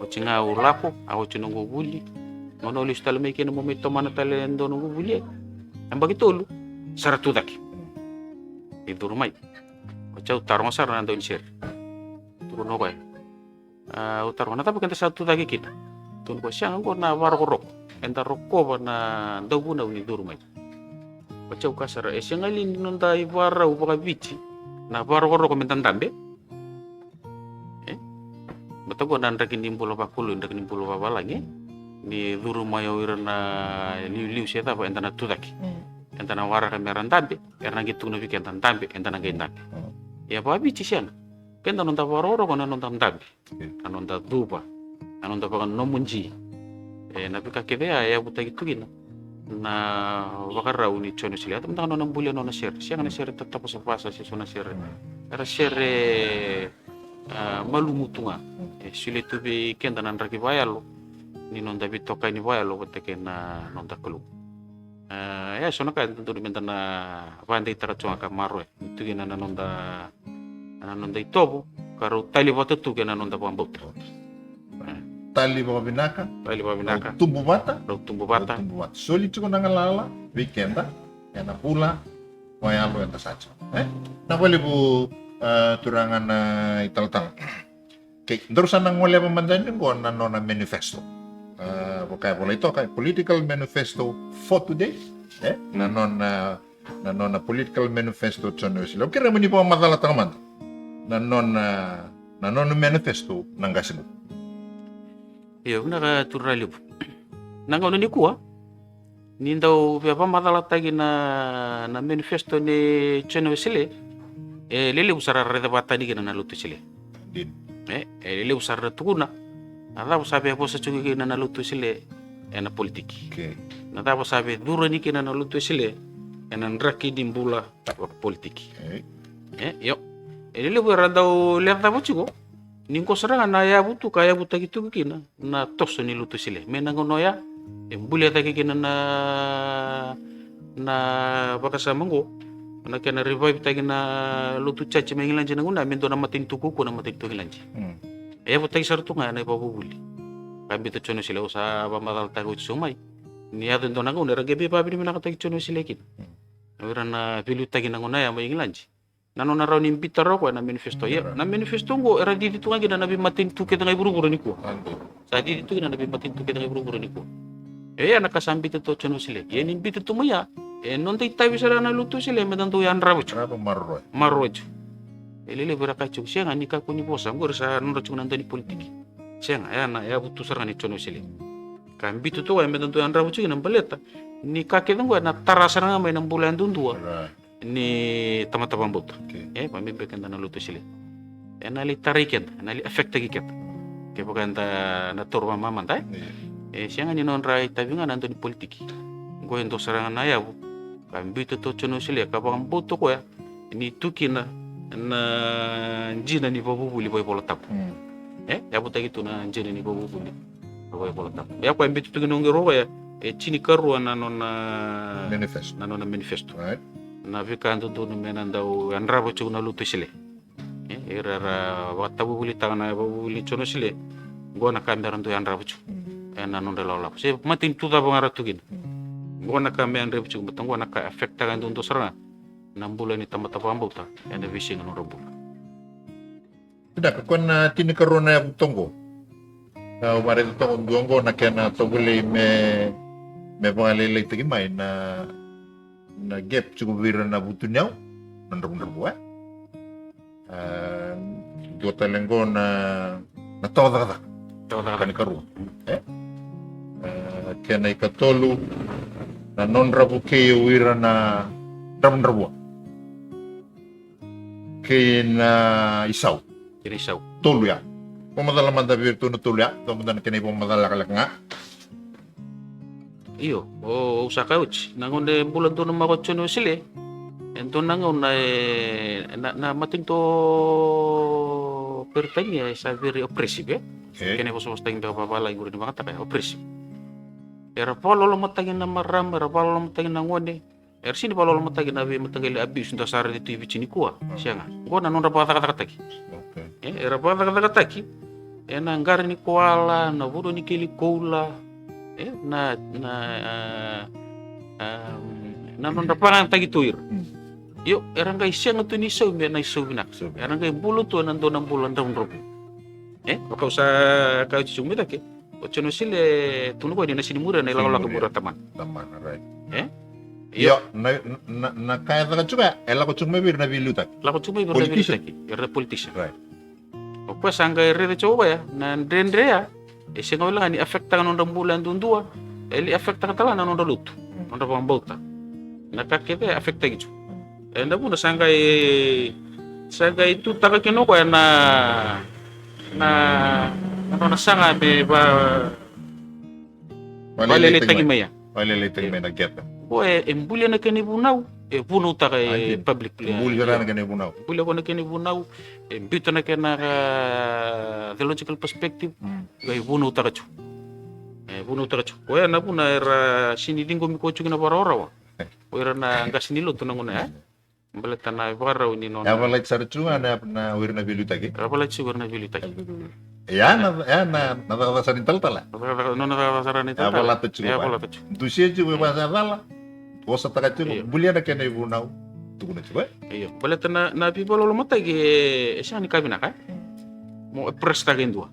O chinga ulapo ako chinungo buli. Ngono ulis tal may kino mo may tomana talendo nungo buli. Ang bagitolo saratudaki. Di durma. O chau tarong sar na doon share. Turuno ko utarong na tapi kanta saratudaki kita. Tun ko siya ngo na warok. Enta rokko na daw na ni durma. Pacau kasar siang ali nonda ibara upaka bici na baro ko komentan tambe beto ko nan rakin nimbulo bakulu ndak nimbulo babalange ni duru mayo irna liu seta pa entana tudaki entana wara kameran tambe erna gitu no weekend tambe entana gain tambe ya pa bici sian kenda nonda baro ko nonda tambe nonda duba nonda pa nomunji na pika kebe ya buta gitu gina na wakara uni chono sila tam tanga nona bulia nona share siya na share tatapos sa pasa siya sona share era share malumutunga sile tubi kenda nan raki bayalo ni nonda bitoka ni bayalo boteke na nonda kelu ya sona ka tentu dimenta na pande tara chonga ka marwe itu gina na nonda itobo karo tali batutu gina nonda pambot Tali bawa binaka. tali babinaka Tumbu bata. tumbu bata Tumbu bata. Soli chuko nangalala weekenda. Yana pula. Wayalo yang saja. Na boleh bu turangan ital-tal. Okay, terusan nang wala pamandan ko na nona manifesto. Kaya pala ito kay political manifesto for today. Na nona political manifesto chono sila. Okay ra mo ni pa madala tangaman. Na nona manifesto nang gasigo. Iya, benar turali bu. Nangau ni kuah. Ni ndau apa masalah tagi na manifesto ni channel sile. Lele usara reda bata di na lutu sile. Lele usara tukuna. Ada usabe apa secuki na lutu sile na politiki. Okay. Nada usabe duro ni na lutu sile na nraki dimbula politiki. Yo. Lele berandau lihat apa cukup. Ningko serangan na ya butu kaya buta gitu kina na tos ni lutu sile menango noya embuli ta kina na baka samango na kena revive ta kina lutu chachi mengilanji nanguna mento na matin tuku ko na matin tukilanji ya buta sartu nga na babuli kambi to chono sile usa bamadal ta ko sumai ni adon to nango nera gebe babi mina ka ta chono sile kin ora na pilu ta kina ngona ya mengilanji nano na raw ni bitaro ko na manifesto ya na manifesto ngo era di ditu nga na nabi matin tuke nga iburu-buru ni ko sa di ditu na nabi matin tuke nga iburu-buru ni ko nakasambi to chono sile ye ni bitu to moya non tay tabi sara na lutu sile medan to yan rawo Kenapa marroy? marrojo elele bera ka chuk siya ni ka ko ni bosa ngor sa non chuk nan tani politiki siya ya na ya butu sara ni chono sile kan bitu to medan to yan rawo chuk nan baleta ni ka ke ngo na tarasara nga may nang bulan dundua ni teman-teman bot. Pamimpi kan na luto sila. Nali tariken, nali efekta giket. Kaya bukan na turma maman tay. Siya nga ni non rai tabi nga nando ni politiki. Goyen to sarangan na yabu. Kambito to chono sila kapag boto ko ya. Ni tuki na jina ni babubuli boy pola tap. Yabu tagi to na jina ni babubuli boy pola tap. Ya ko ambito to ginong gero ya. chini karua na nona Manifest. na nona manifesto Right. na vika ndondo mena ndau anrabo chu na lutu sile era watabu buli tangana buli chono sile gona kamera ndo anrabo chu na nonda laula se matin tu da bangara tugin gona kamera anrabo chu betongo na ka affect ta ndo saranga na mbula ni tamata pambauta ena vising no robo Tidak, kon tini karuna ya tongo. Wari tongo gongo na kena toguli me bangale tagi mai na gap cukup wira na butu nyau nandar buat. Gota lenggo na toda kan karu. Kena ikatolu na non rabu ke wira na nandar buat. Kena isau. ini sau Tolu ya. Pemadala manda virtu na tolu ya. Pemadala kena pemadala kalak nga. iyo o usaka uchi nangonde bulan to na mako chono sile ento nangon na mating to pertanya sa very oppressive kene ko so stang da babala iguri ni makata kaya oppressive era polo lo matagin na maram era polo lo matagin na ngone er sini polo lo matagin na vi matagil abuse nda sare di tv chini kuwa sianga gona non rapa kata kata ki era pa kata kata ki ena ngari ni koala na budo ni kili koula na non rapangan tagi tuir yo erang kai siang tu ni sau me na sau binak erang kai bulu tu nan do nan bulan daun robu kau sa kau cicung me take o chono sile tunu ko ni na sini mura na lawa ke mura taman right. yo Na kaya taka juga. Ela ko cuma bir na bilu tak. la ko cuma ibu Politician. take era politician Right. o pa sanga re de coba ya na ndre ya senga wala ni afekta non bulan dundua eli afekta katala na non lutu non pambauta na kakete afekta gitu enda puna sanga itu taka kino ko na sanga be ba wale tagi maya Wale tagi mai na get. ko embulya na kani bunau bunu taka public Buli jara na kene bunau. embulya ko na kani bunau embito na kena theological perspective gai bunu taka chu bunu taka chu ko na puna era sini dingo mi ko chu na para ora wa ko era na ngasini lo tu nanguna baleta na para ni non Ya wala tsar chunga na wir na bilu tak. rapala chi warna vili taki Ya na taka sarin tala. non na sarani Ya wala tu ya chunga. wala tu Dusia juga bahasa tala. Wasa taka chunga. Buli na kene bunau. Tukuna chunga. iyo baleta na people lo mata ge shani kabina ka mo presta gendua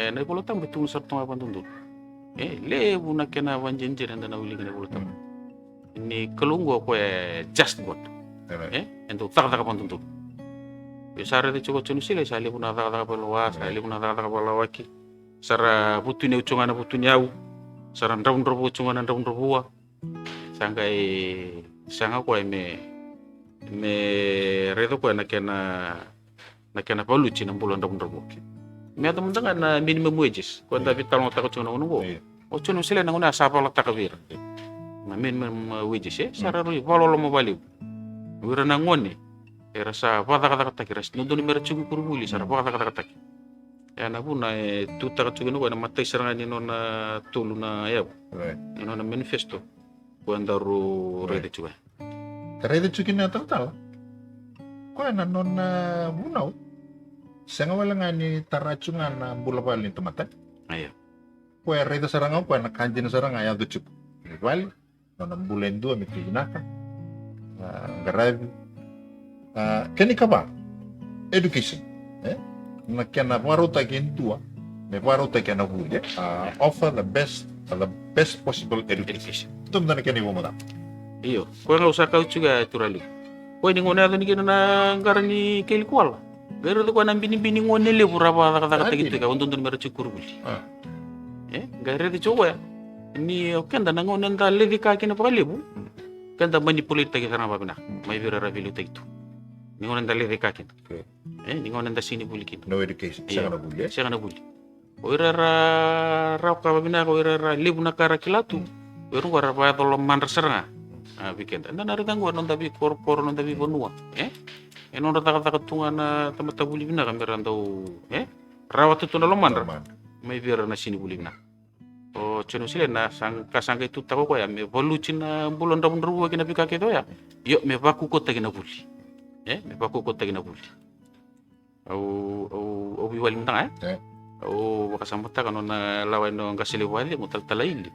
na bolo tam betul sarto abandon le buna kena wanjenjere na wili kena bolo tam ni kelunggo ko just god ento tak tak abandon tu sare de choko chunu sile sale buna tak tak balawa sale buna tak tak balawa ki sara butune uchungana butunyau sara ndaun robo uchungana ndaun robo sanga ko me redo ko na kena paluci na bulan ndaun robo me atam tanga na minimum wages ko nda vital mo tako chunu ngo o chunu sile na ngona sa pala takavir na minimum wages sara ro valolo mo baliu wira na ngone era sa vada kata kata kira no doni mera chugu kurubuli sara vada kata kata ya na buna tu taka chugu no na matai saranga ni nona tulu na ya Right. nona manifesto ko andaru rede chuga Kare de chukin na tala. Ko na non bunau. Senga wala nga ni tarachunga na bula bali temata. ayo Ko rede saranga ko na kanjin saranga ya duchuk. Bali non bulen dua miti naka. Garabi. Keni kaba education na kena waruta tua me waruta kena bule offer the best possible education itu benar keni bomada iyo ko nga usaka chuga turali ko ni ngona ni kena na ngarani kel kwala garo ko na bini ngone le buraba kata kata gitu ka undun mera chukurubuli gare de chuga ni kenda na ngone nda levi ka kena palebu kenda manipulate tagi sana babina mai vira ravilu tagitu ni ngone nda levi ka kena ni ngone nda sini bulikin no education sana bule siya na buli oira ra ka babina ko oira lebu na kara kilatu oira ko ra pa tolo mandra seranga weekend anda nari tanggo non tabi kor non tabi bonua non ta ta tunga na tamata buli bina kamera ndau rawat tu na lo mandra mai vira na sini buli bina o chenu sile na kasanga itu tako ko ya me voluchi na bulon da munru kina pika kedo ya yo me baku ko tagina buli me baku ko tagina buli au biwal mtanga au wakasamata kano na lawan no ngasile wali mutal talaili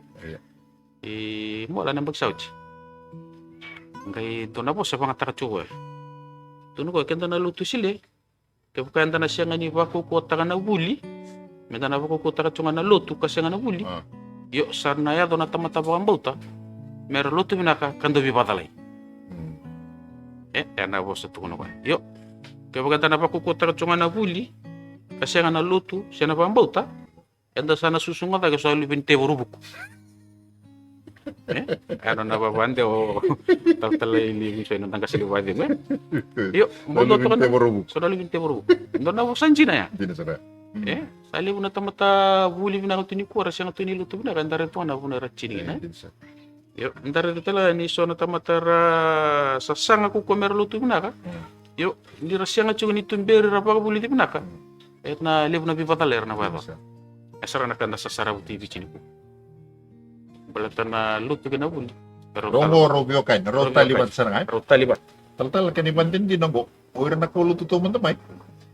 mo la nambag sauci ngai dona po sa pangata chuwa tunu ko kenda na lutu sile ke bukan na siya ngani baku ko tagana buli meda na baku ko tagana na lutu kasi ngana buli yo sarna ya dona tamata bauta mer lutu binaka kando bi batalai na bosa tukuno ko yo ke bukan na baku ko tagana na buli kasi ngana lutu siya na bauta enda sana susunga ta ke soalu binte burubuku ano na babande o taltalay ili mo siya nang kasiliwadi mo yo mundo to kan so dali binte buru ndo na busan jina ya Dinasara. sali mo na tamata buli bina ko tiniku ara siya tuni lutu bina kan dare to na buna rachini na yo ndare tala ni so na tamata sasanga ko komer lutu bina ka yo ni rasya nga chuni tumberi ra pa buli bina ka na lebu na bibataler na baba asara na kan sa sarabuti bichini balatan na lutu kena buli. Rongo robio kain, ro talibat sarang ay. Ro talibat. Tal kanibantin din nanggo. Oira na kulutu to man tamay.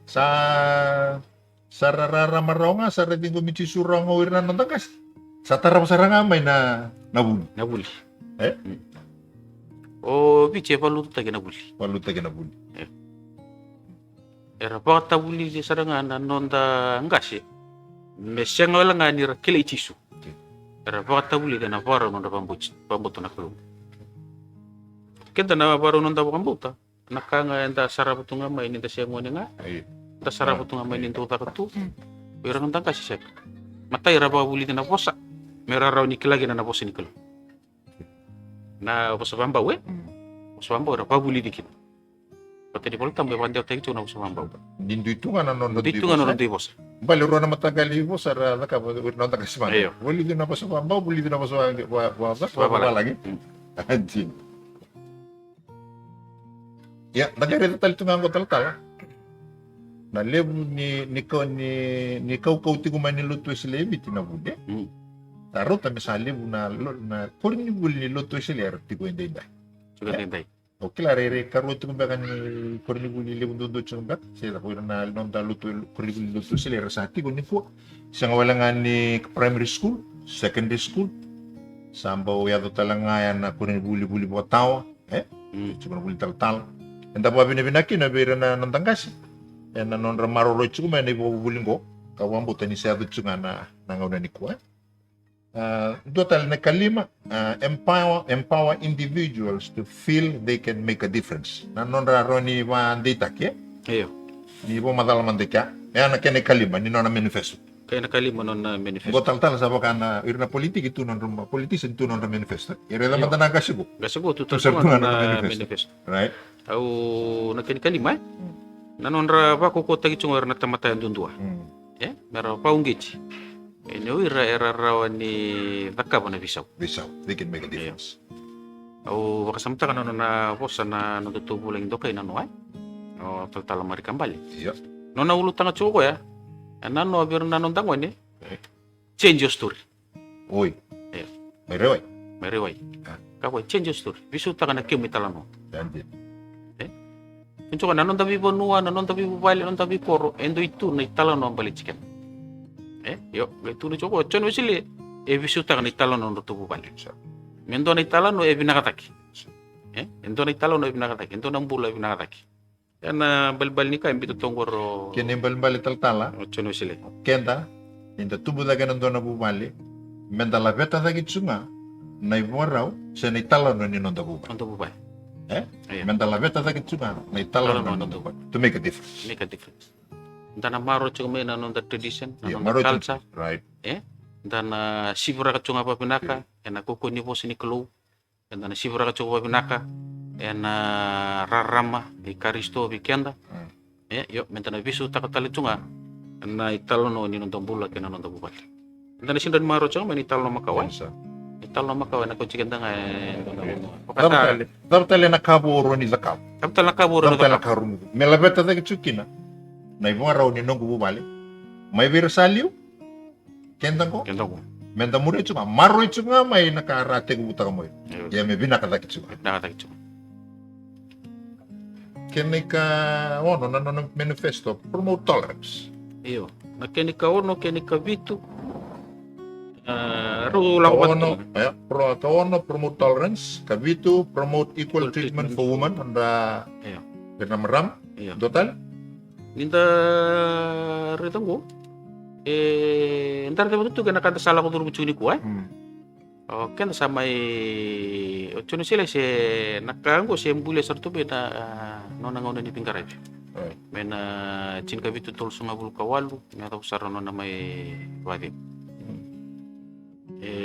Sa rarara maronga sa reding gumichi surang oira na nandakas. Sa tarap sarang amay na nabuli. Nabuli. O biche palutu tagi nabuli. Paluta kinabuli. Era pa tabuli di sarangan na nonda ngasi. Mesyang wala nga ni rakile ichisu. Era pa tabuli na para nonda pambuto na kulung. Kenta na para nonda pambuta. Nakanga enda sarabutu nga may ninda siya ngoni nga. Da sarabutu nga may ninda utakatu. Pero nonda kasi siya. Matay raba buli na posa. Mera raw ni kilagi na posa ni kulo. Na posa pambaw Posa pambaw ra pa buli dikit. Pati di pala tambay pandiyaw tayo ito na posa pambaw. Dindu itu nga nanonood Dito nga nonda posa. Baliro na matagal ibo sa naka nonda kasman. Ayo. Buli din na pa sa pambaw, buli din na pa sa wala lagi. Anjing. Ya, nagare tal tungang ko tal. Na lebu ni kau ti kumain ni lutu sile biti na bude. Taro ta misali na kurni buli ni lutu sile arti ko inday. Sudah tinday. Oke lah rere karo tu kumbakan ni kurni buli lebu dodo chunga. Saya ko na nonda lutu kurni buli lutu sile rasati ko ni po. Isang walangan ni primary school, secondary school. Sambaw yado talangayan na kurni buli po tawa. Cuma buli tal. Enda pa binabinaki na bira na nantangkasi. Yan na non ramaro chuma na ibubuling ko. Kawambo tani sa chunga na nangaw ni ko. Total na kalima, empower individuals to feel they can make a difference. Na non raro ni data ke? Ayo. Ni po madalaman deka. Yan na kene kalima ni non na manifesto. Kaya nakalima non na manifesto. Gotal sa baka na irna politik itu non politician itu non na manifesto. Ire naman na kasigo. Gasugo tutul Tusertungan na na manifesto. Right? Au nakalima nanon ra ba ko tagi chungar na tamatayan dundua. Mero pa ungichi. Eno era rawani dakka na bisaw. Bisaw. They can make a difference. Au bakasamta kana na posa na natutubulang dokay na noy. O taltala mari kambali. Iya. No na ulutang chuko ya. Nano abir nanon dangwan change your story. Oi. Iya. Mereway. Mereway. Kawa change your story. Bisu ta kana kimi talano. Janji. Kunco kana nanon tabi bonua, nanon tabi bubali, nanon tabi koro, endo itu na italano ang balichikan. Yo, itu ni choko chono sile bisu ta kana italano ndo tubu bali. Mendo na italano binakataki. Endo na italano binakataki, endo na mbula binakataki. Yana balbal ni ka imbito tongoro. Kene balbal taltala. Chono sile. Kenda, inda tubu daga nando na bubali, menda la veta dagi chunga, na iborao, se na italano ni nonda bubali. Ndo bubali. Menda la veta dagi chunga, na italano ni nonda bubali. To make a difference. Make a difference. Dana maro chunga me nanon da tradition, Yeah, nanon da culture. right. Dana sibura ka chunga pa pinaka, ena koko ni po sini kelo. Dana sibura ka chunga pa pinaka, ena rarama di karisto bikenda. Yo mentana bisu takatali chunga, na italono ni nonda bula ke nanon da bubali. Dana sindan maro chunga me italono makawai. Italono makawai na ko chikenda nga pakata. Dabtale na kabo oro ni zakab. Kaptal na kaburo Dabtale na na karum. Mela veta dagi chukina. Na iborao ni nongo bubali. May virsalio. Kenda ko. kenda ko. Menta muri cuma maru cuma mai nakarate kubuta kamoy. Ya me bina kata cuma. Nakatakicho. Kenika ono na manifesto promote tolerance. Iyo. Nakeni ka ono, keni ka vitu. Ru lako Kaono, patu. kaono promote tolerance, kabitu promote equal treatment for women anda Iyo. Vietnam Iyo. total. Ninda retanggo. Ntar dapat tu kena kata salah ko turu bucuni ko Kena sama ochono sila se nakanggo se mbule sartu beda nona ngona ni tingkarai. Mena cin ka bitu tol suma bulu kawalu me atau sarano na mai wadi.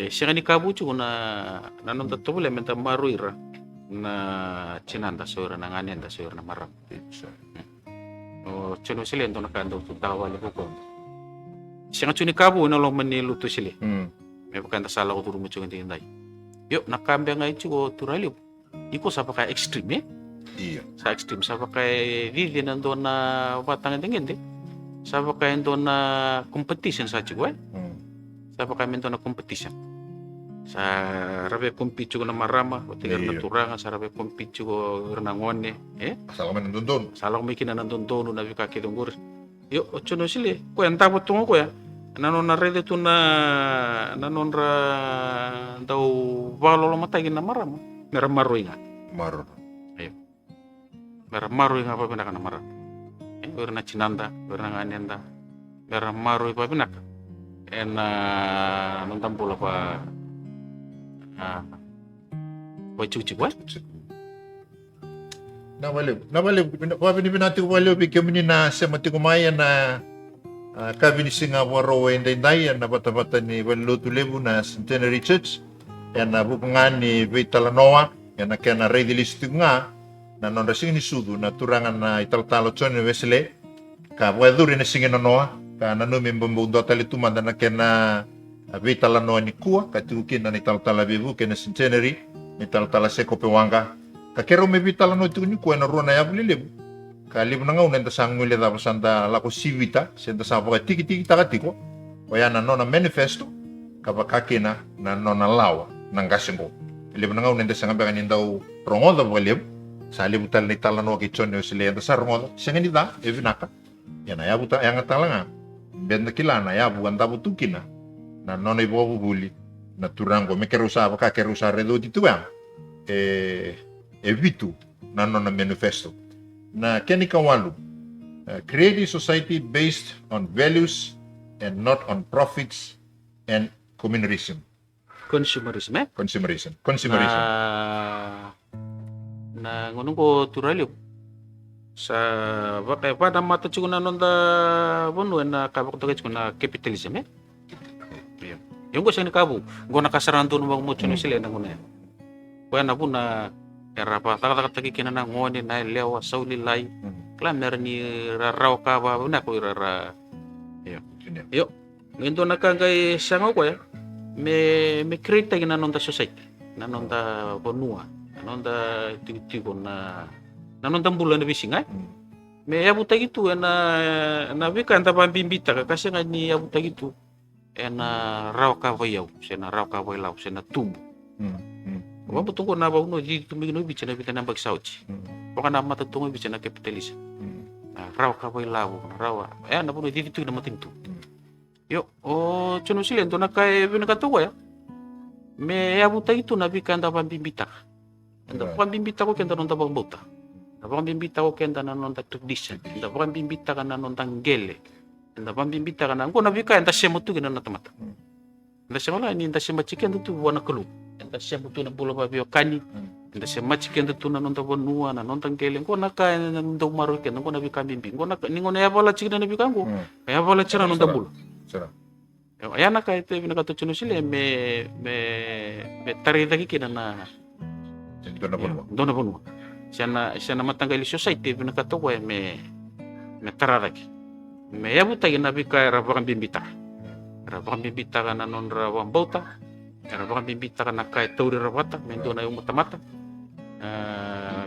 Singani kabucu na nanon tatto bule menta maruira na cinanda soira na nganenda soira na maram. Ochono sila ento nakando tutawali ko. Singa cuni kabu na lo manilu to sila. May pagkanta sala ko turu mo chungan tingin tayo. Yo, nakambya nga ito ko turali. Iko sa pa kay extreme Iya. Sa extreme. Sa pa kay vivi nandun na batang tingin di. Sa pa kay nandun na competition sa chiko Sa pa kay nandun na competition. Sa rabe compete ko na marama. O tigar na Iya. turangan. Sa rabe compete ko renangone. Asal kami nonton. Sala ko may kinanandun dono na vika kitunggur. Yo, ocho no sili. Ko ang tapot tungo ko nanon na rede tu na nanon ra daw valo lo matay na maram mera maroy nga Maru. mera maroy nga pa pinaka na maram wer na cinanda wer na nganenda mera maroy pa pinaka non tampula pa cuci ko Na wale, wabi ni binati ko wale obi kami ni na sa matikumaya na kabini singa waro inday na bata-bata ni Walutu Lebu na Centenary Church yan na bupungan ni Vitalanoa yan na kaya na redilis nga na nonda singin ni Sudu na turangan na italtalo chon ni Wesley ka waduri na singin noa ka nanumi mbumbundo talituman na kaya na Vitalanoa ni Kua katukin na italtala bebu kaya na Centenary italtala seko pewanga ka kero me Vitalanoa itu ni Kua na ruwa na yabu Lebu kalibu na nga unenda sang ngule da pasanda lako sivita senda sa paka tiki takatiko waya na nona manifesto kapakake na nona lawa nang kasengo libu na nga unenda sang ambeka nindau rongoda paka libu sa libu tal ni talano ki chonyo sile enda sa rongoda senga ni da evinaka yana yabu ta yang talanga benda kilana yabu anda butukina na nona ibo buli na turango me kerusa paka kerusa redo tituang evitu na nona manifesto na keni kawalu create a society based on values and not on profits and communalism consumerism consumerism na ngunung ko turali sa bakay pa na mata chigo na nonda bono na kabak to na capitalism yung ko sa ni kabu go nakasaran to no mo chuno sila na nguna ko na bu na era pa taka kina na ngone na lewa sauli lai klam mer ni raraw ka ba na ko rara yo ngendo na kangay sango ko me create na nonda society na nonda bonua na nonda tigo na nonda bulan na bising me abuta gitu na vika anta pambimbita kasi nga ni abuta gitu raw ka bayaw sena raw ka baylaw sena tumbo Wabutungo na ba uno di tumigino bicha na bitan bag sauci. Baka na matatungo bicha na kapitalism. Raw ka boy lawo rawa. Na puno di tu na matintu. Yo chuno silento na kay binakato ya. Me abuta itu na bikanda pambimbita. Anda pambimbita ko kenda nonta bangbuta. Na pambimbita ko kenda na nonta tradition. Anda pambimbita ka na nonta ngele. Anda pambimbita ka na ko na bika anda semutu gina na tamata. Anda semala ni anda semachiken tu wana kelu. Enda siya buto na pula pa biyo kani. Enda siya machiken tu na nonta bonua na nonta keleng ko naka na nonta umaru ken ko na bi kambimbing ko naka ningo na ya pala chikin na bi kango. Ya pala chira nonta bulu. Sira. Ya naka ite binakato chuno sile me tari dagi kina na dona bonua. Siya na matanggali society binakato ko me taradaki. Me ya buta na bi ka ra kambimbita. Ra kambimbita ka na non ra wambauta. Era baka bimbita ka na kay tauri rawata mendo na yung mata-mata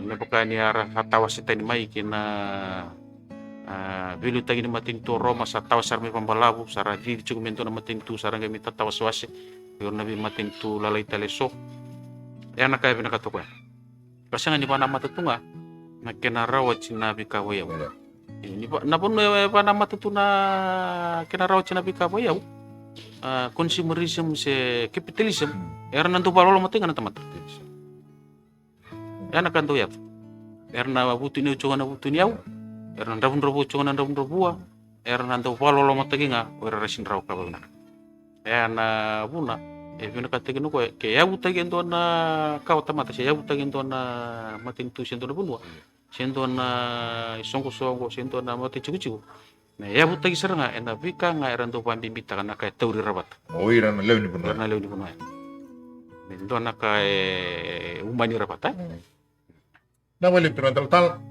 me baka ni ara hatawa si tani mai kina Vilu tagi ni matintu Roma sa tawa sar mi pambalabu sara di cukup mento na matintu sara ngai mita tawa swase yor nabi matintu lalai tale so na kaya pinakatuko kasi nga ni pa na matutunga na kinarawa sinabi ka wayaw ni pa na pun pa na matutu na kinarawa sinabi ka wayaw consumerism se capitalism nanto balolo matinga na tamat na kanto yat na butu ni ucongan na butu ni yaw ndabun robo chonga ndabun robua nando palolo mataginga ora rasin raw kabagna na buna bina kategi no ke ya butagi ndo na kawta mata ya butagi ndo na matintu sendo na bunwa sendo na songo sendo na mati chugu na ya butagi saranga na bika nga rando pambimita kana kay tauri rabat ira na lewni bunwa ndo na kay umani rabat na wali tal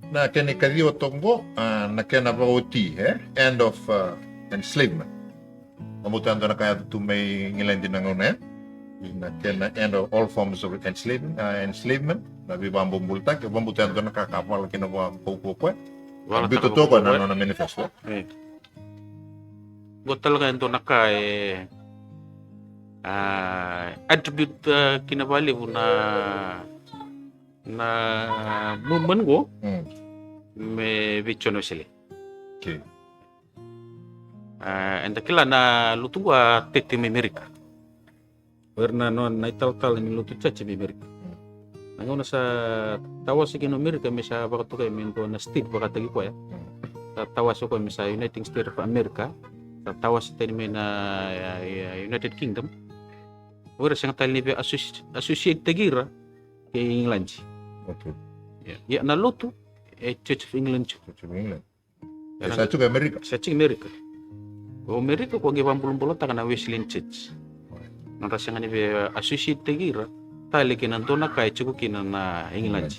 na kene kadio tongo na kena bauti end of enslavement amutando na kaya tu may ngilan din ngone na kena end of all forms of enslavement na bibambo multa ke bambutando na kakapal kina ba ko bito to ko na manifesto gotal ka ito na kay attribute kinabali mo na movement go me bichono sile okay enda kila na lutua tete me Amerika warna non na tal ni lutu chache me Amerika ngona sa tawas ke no Amerika me sa bakato kay mento na state bakatagi ko ya tawas ko me sa United States of America tawas tani me na United Kingdom wala siyang tali ni associate tagira kay England okay ya na lutu Church of England sa chuga Amerika o Amerika ko gibang bulong ta kana Wesleyan Church nang rasang ni be associate tagira tali kinan dona kay chugo kinan na England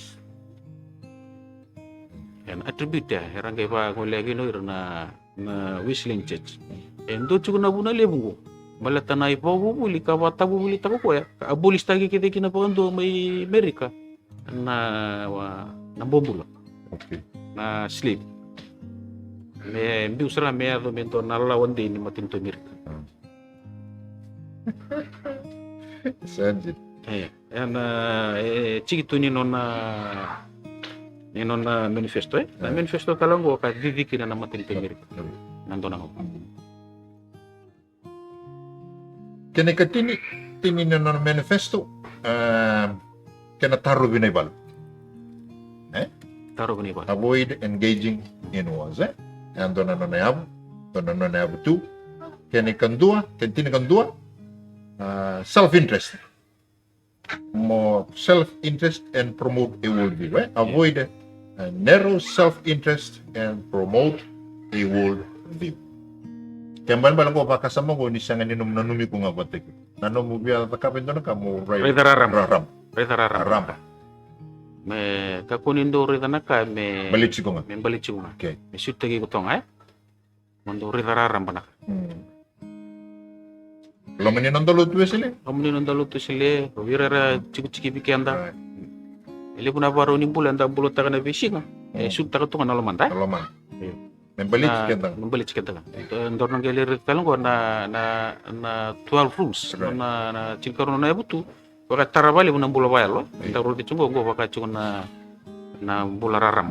yan attribute ya herang kay pa ko lagi no na Wesleyan Church endo chugo na buna lebungo balata na ipo bubuli ka bata bubuli ta ko ya abolis tagi kita kinapando may Amerika na bombulo okay na slave me usara me ado mento na lawan din matinto Amerika sanjit yan chikito ni non na manifesto na manifesto talang ko ka didiki na matinto Amerika nando na ko kene katini na manifesto kena taru binibal taro ni ba avoid engaging in wars ando na nayabu tu kene kandua self interest and promote a world view avoid narrow self interest and promote a world view kemban balang ko pakasama ko ni sanga ninum nanumi ko nga batik nanom mo biya takapin do na kamo raram me kakunindo rida naka me balitsi ko nga okay me sutagi ko tong mondo rida raram pa naka lomani nandalo tu sile wirara chiki bikenda ile kuna baro ni bulan da bulo ta kana fishing sutta ka to kana loman membalik kenda ndor nang gelir talang ko na 12 rules na chikaro na butu waka tarabali mo ng bula bayalo inta roti chungo go waka chung na bula raram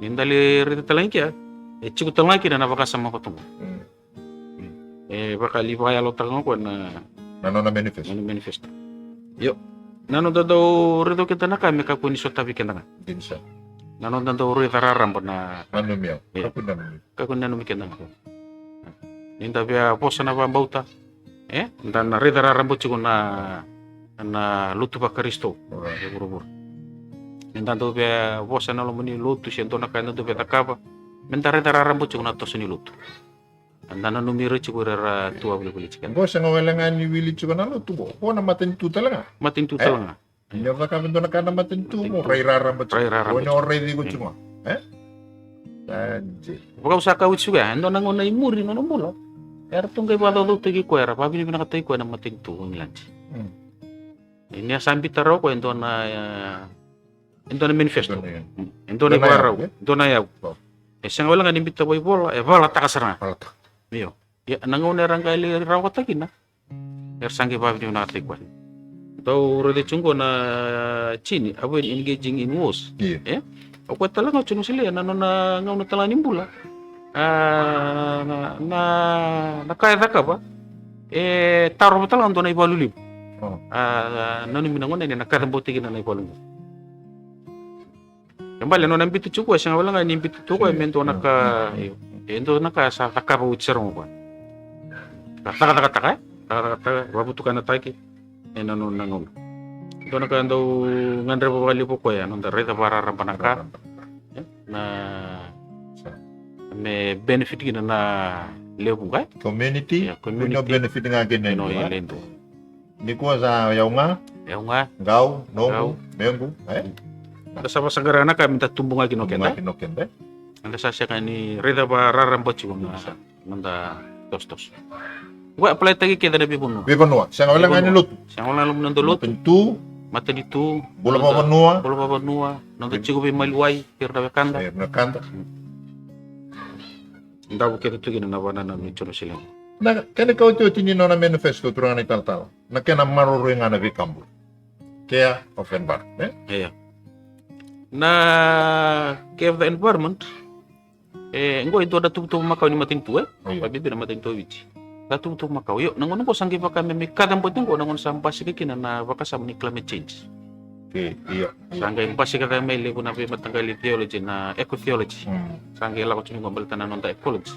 nindali rito talang kya chiku talang kina na baka sama ko tungo baka libayalo talang ko na manifesto yo nano daw rito kita na kami kapuni so tabi kita na dinsa nano daw rito raram na manumyo kakun nanu mikenda ko ninda bia posa na bauta dan rito raram chiku na lutu pa Kristo buru-buru nindando be vosa na lomuni lutu sento na kanda be takapa mentare rarambo chung na tosuni lutu andana numero chiku ra tua buli chikan bosa nga walangan ni wili chiku na lutu ko na matintu talaga nya ka bendo na kana matintu mo rai rarambo ko na already ko chuma sanji buka usaka witsuga ando na ngona imuri no mulo era tungay ba do tigi ko era pabi ni nakatay ko na matintu ngilanti ini sambil taruh ko ento na manifesto ento na baraw ento na yaw Siang wala nga nimbita boy bola, bala takasarana. Palata. Iyo. Ya nangaw na rangali rawat lagi na. Sangge babi ni natikwan. Tau rode chungo na chini, abo engaging in wars. Iya. Ako talaga chuno sila na ngaw na tala nimbula. Na kaya ka ba? Taro ba talaga na ibalulim. Oh. Nani minangon na nakadambuti na ibalulim. Kembali no nambiti chungo siya wala nga nimbiti to ko mento naka endo naka sa takaba utsero mo ba. Taka babutukan na tayo nano nangon. Ito na daw ngandre pa bali po ko yan nung reta para rampanaka na may benefit gina na leo kay Community. community No benefit nga ganyan. no ilendo. Ni ko sa yaw nga, gaw, Gaw. nongo, mengo. Sa pasagarana kami tatumbong nga kinokenda. Kinokenda. Anda sa siya ni reta pa rarambot yung nanda tostos. Wa apply tagi kita na bibuno. Bibanua. Siya nga wala nga nilut. Siya wala lum nandulot. Pintu, Mata dito. bola pa banua. Bola pa banua. Nanda chigo bi maluway. Pirda be kanda. Air na kanta. Ndabo kita tu gina nawana na michono sila. Na kani ka ito tinino na manifesto turang ni tal. Na kena maruro nga na bikambu. Kaya Offenbar. Iya. Na care of the environment. Ngo ito da tutu makaw ni matintu Pabibi na matintu wichi. Da tutu makaw. Yo nangon ko sanggi pa kami may kadang putin ko nangon sa ambasi kina na bakasam ni climate change. Okay, iya. Sangga ambasi kada may libo na matanggali theology na ecotheology. Sangga la ko tumi ngombal tanan on ecology.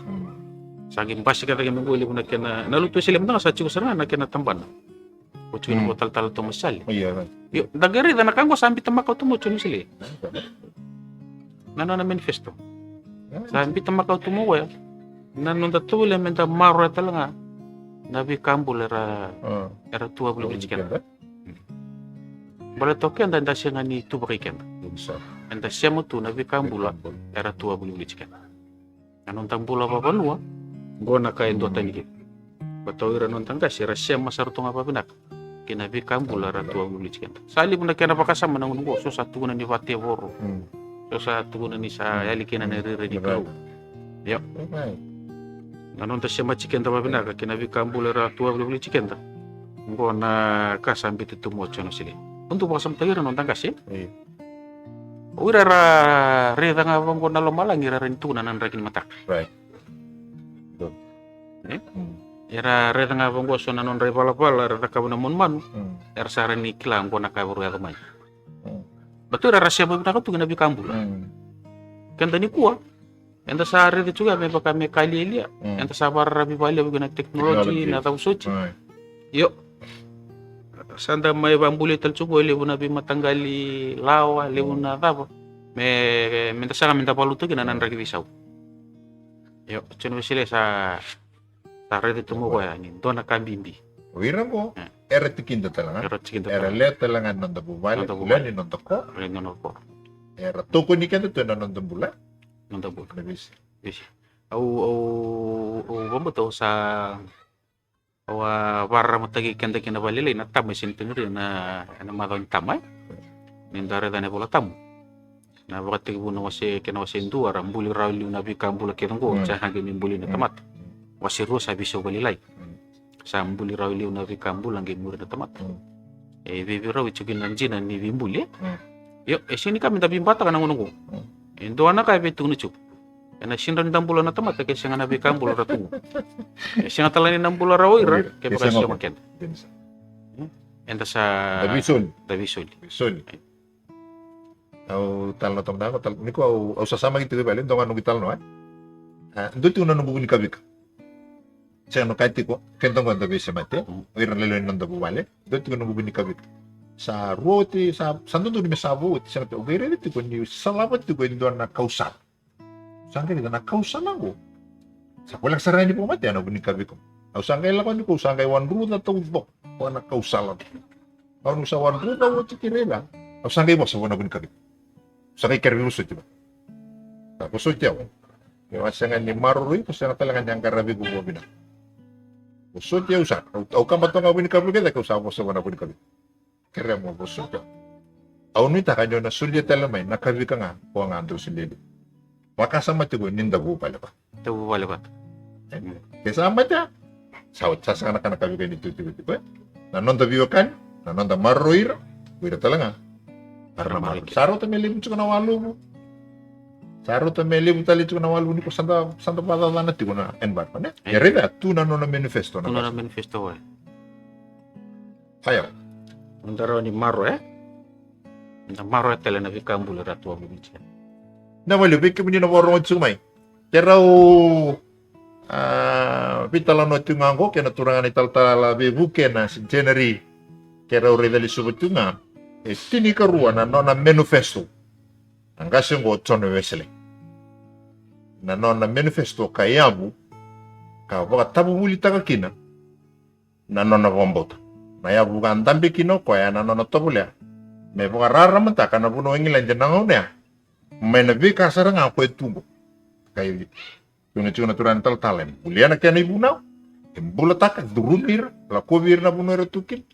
Sangga ambasi kada kami ngo libo na kena naluto sila mtanga sa chiko sana na kena tamban. Ko tumi ko tal to masali. Iya. Yo dagari da nakango sambi tamakaw tumo tumi sila. Nano na manifesto. Sambi tamakaw tumo ya. Nanon tatule menta maro talaga. Nabi kambul era tua belum dijikan. Bala toke anda siya nga ni tuba kay kenda. Anda siya mo tu nabi kambula era tua belum dijikan. Anon tambula pa panua. Gona kay ndo tanigi. Batawira non tangga siya siya masarto nga papinak. Kinabi kambula era tua belum dijikan. Sali pun kena pakasama nang nunggo so satu na ni vate boro. So satu na ni sa yalikina na rere di kau. Yo. Nanon siya machiken ta babina kinabi kambulera tua beli chicken ta. Ngo na kasambi tu mo chono sili. Untuk pasam tayir non tangkasi. Ura ra reda nga bongo na lomalang ira rin tuna nan rakin matak. Right. Ira reda nga bongo so nanon re pala ra kabuna mon manu. Era sare ni kilang ko nakaburu ya kamay. Betul ra siya babina ka tu kinabi kambula. Kanda ni kuwa. Enta sare di juga memang kami kali elia. Enta sabar rabi bali guna teknologi na tahu suci. Yo. Sanda mai bambuli tel cubo lebu nabi matanggali lawa lebu na tapa. Minta sanga minta palu tu kena nan ragi bisau. Yo, cuno sile sa redi tumu ko ya ni dona kambimbi. Wira mo. Era tikinda talaga. Era cikin Era let talaga non da bubale. Bulan ni non da ko. Reno ko. Era toko ni kenda tu non da bulan. Non da bul. Nabis. Bisi. Au bambuto sa para matagi kenda kina balili na tamay sintinuri na madon tamay. Nindare dane bola tamu. Na wakati buno wasi kena wasi ndua rambuli rauli na bika bula kirango sa hangin nimbuli na tamat. Wasi rusa biso balilay. Sa mbuli rauli na bika bula ngin muri na tamat. Bibi rawi chugin nanjina ni bimbuli. Yo, sini kami tabi bata ka nangunungo. Endo anak kay betung nucuk. Ena sinran dambulan na tamat kay siya nga nabikang bulo ratungo. Siya nga talani ng bulo rawi ra kay baka siya maken. Enda sa Dabisul. Dabisul. Au tal na tong dako tal niko au sasama gitu balen dong anu gital no. Nduti una nubu ni kabik. Siya no kay tiko kentong ko dabi sa mate. Ira lelo nang dabu bale. Nduti ko nubu ni kabik. Sa roti sa santo ni mesabo siya to gere dito ko ni salamat to ko ndo na kausap. Sangka kita na kausap ako. Sa walang saray ni po mate ano ni kabik ko. Au sangkay la ko ni ko sangkay wan ru na to bok. Ko na kausap. Au sa wan ru na wo tikirela. Au sangkay mo sa wan ni kabik. Sangkay kerlusot diba. Tapos so tiyaw. Yung asya nga ni Maruri, kasi nga talaga niyang karabi gumabina. Usot tiyaw sa. Au kamat nga wini kablo kita, kausa mo sa wana wini kablo. Kaya mo, usot tiyaw. Au nita kanyo na sulya talamay, nakabi ka nga, po ang andro silili. Wakasama tigo ninda bupale ba. Tabu balik ba? Kesama dia. Saut sasa anak-anak kami kan itu tiba-tiba. Nanonda biwakan, nanonda marroir, wira talanga. Karena malu. Saro temeli muncul na walu. Saro temeli mutali tu na walu ni ko santa pada lana tigo na enbar pane. Ya reda tu nanona manifesto Tuno na. na manifesto wa. Ayo. Ndaro ni maro na maro tele na vikambule ratu wa bibicha. Na wali beke muni na warong tsumai. Kerau pitala no tungango kena turangan ital-tala be bukena si January. Kerau redali subutunga. Tini karua na nona manifesto. Angkasi ngo tsono wesele. Na nona manifesto kayabu. Ka waka tabu wuli taka kina. Na nona wambota. Na ya buka andambi kino kwa ya na nona tobulea. Me waka rara menta kana buno ingilan jenangau nea. Mena vika sarang aku etumbo. Kayu tuna turan tal-talen. Buliana kena ibu nau. Embula taka durumir. Lako wirna buno eretukin.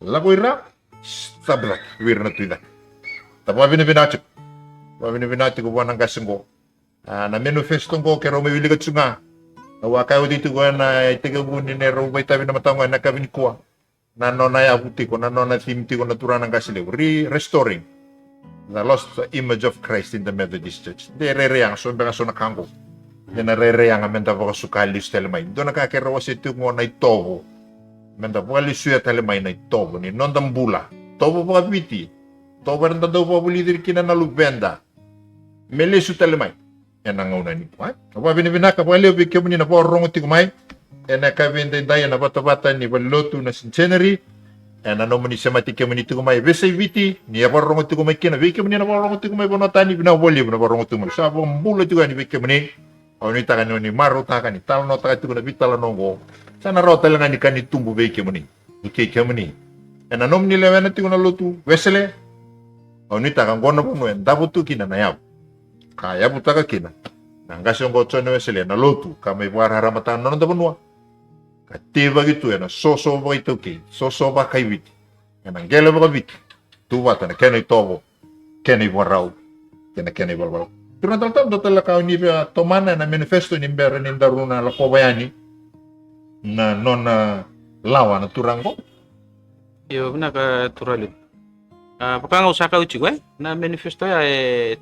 Lako ira. Stabrak wirna tuida. Tapa binacik. Binacik ko wanang kasenggo. Na manifesto ko kero may wiligat sunga. Awakaw dito ko na itigabunin ni Rao may tabi na matango na kabin ko. Nano na yabuti ko, nano na timti ko naturan ng kasilew. Restoring the lost image of Christ in the Methodist Church. Di rereyang, so ba kaso nakanggo. Di na rereyang amenda po kasukali sa telemay. Doon nakakirawa si ito mo na itobo. Menda po kalisuya telemay na itobo. Ni nondambula. Tobo po kabiti. Tobo rin daw po bulidir kinanalubenda. Melisu telemay. Yan ang una ni po. Apa binibinaka po aliw bigyan mo niya na po rongo tikumay. Ena kabinda daya na bata-bata ni balotu na sincenary. Ena no muni semati ke muni tikumay besay viti. Ni apa rongo tikumay kina bigyan mo niya na po rongo tikumay bonotani binawali na po rongo tikumay. Sa po mbula juga ni bigyan mo ni. O ni taka ni maro taka ni talo no taka tikuna bitala nongo. Sana rota lang ni kani tumbu bigyan mo ni. Ikeke mo ni. Ena no muni lewa na tikuna lotu wesele. O ni taka ngono po mo en dabutu kina na yaw. Kaya butaka kina. Nangkas yung gotso na wesele na lotu. Kamay buwar haramatan na nondapunwa. Katiba gitu ya na soso ba ito ki. Soso ba kay witi. Yan ang gela ba witi. Tuwa na kenay tobo. Kenay buwaraw. Kenay balbal. Pero nataltam do talaga ni tomana na manifesto ni mbera ni daruna lakobayani. Na non lawa na turango. Yo ka turalit. Pakanga usaka uchi ko na manifesto ya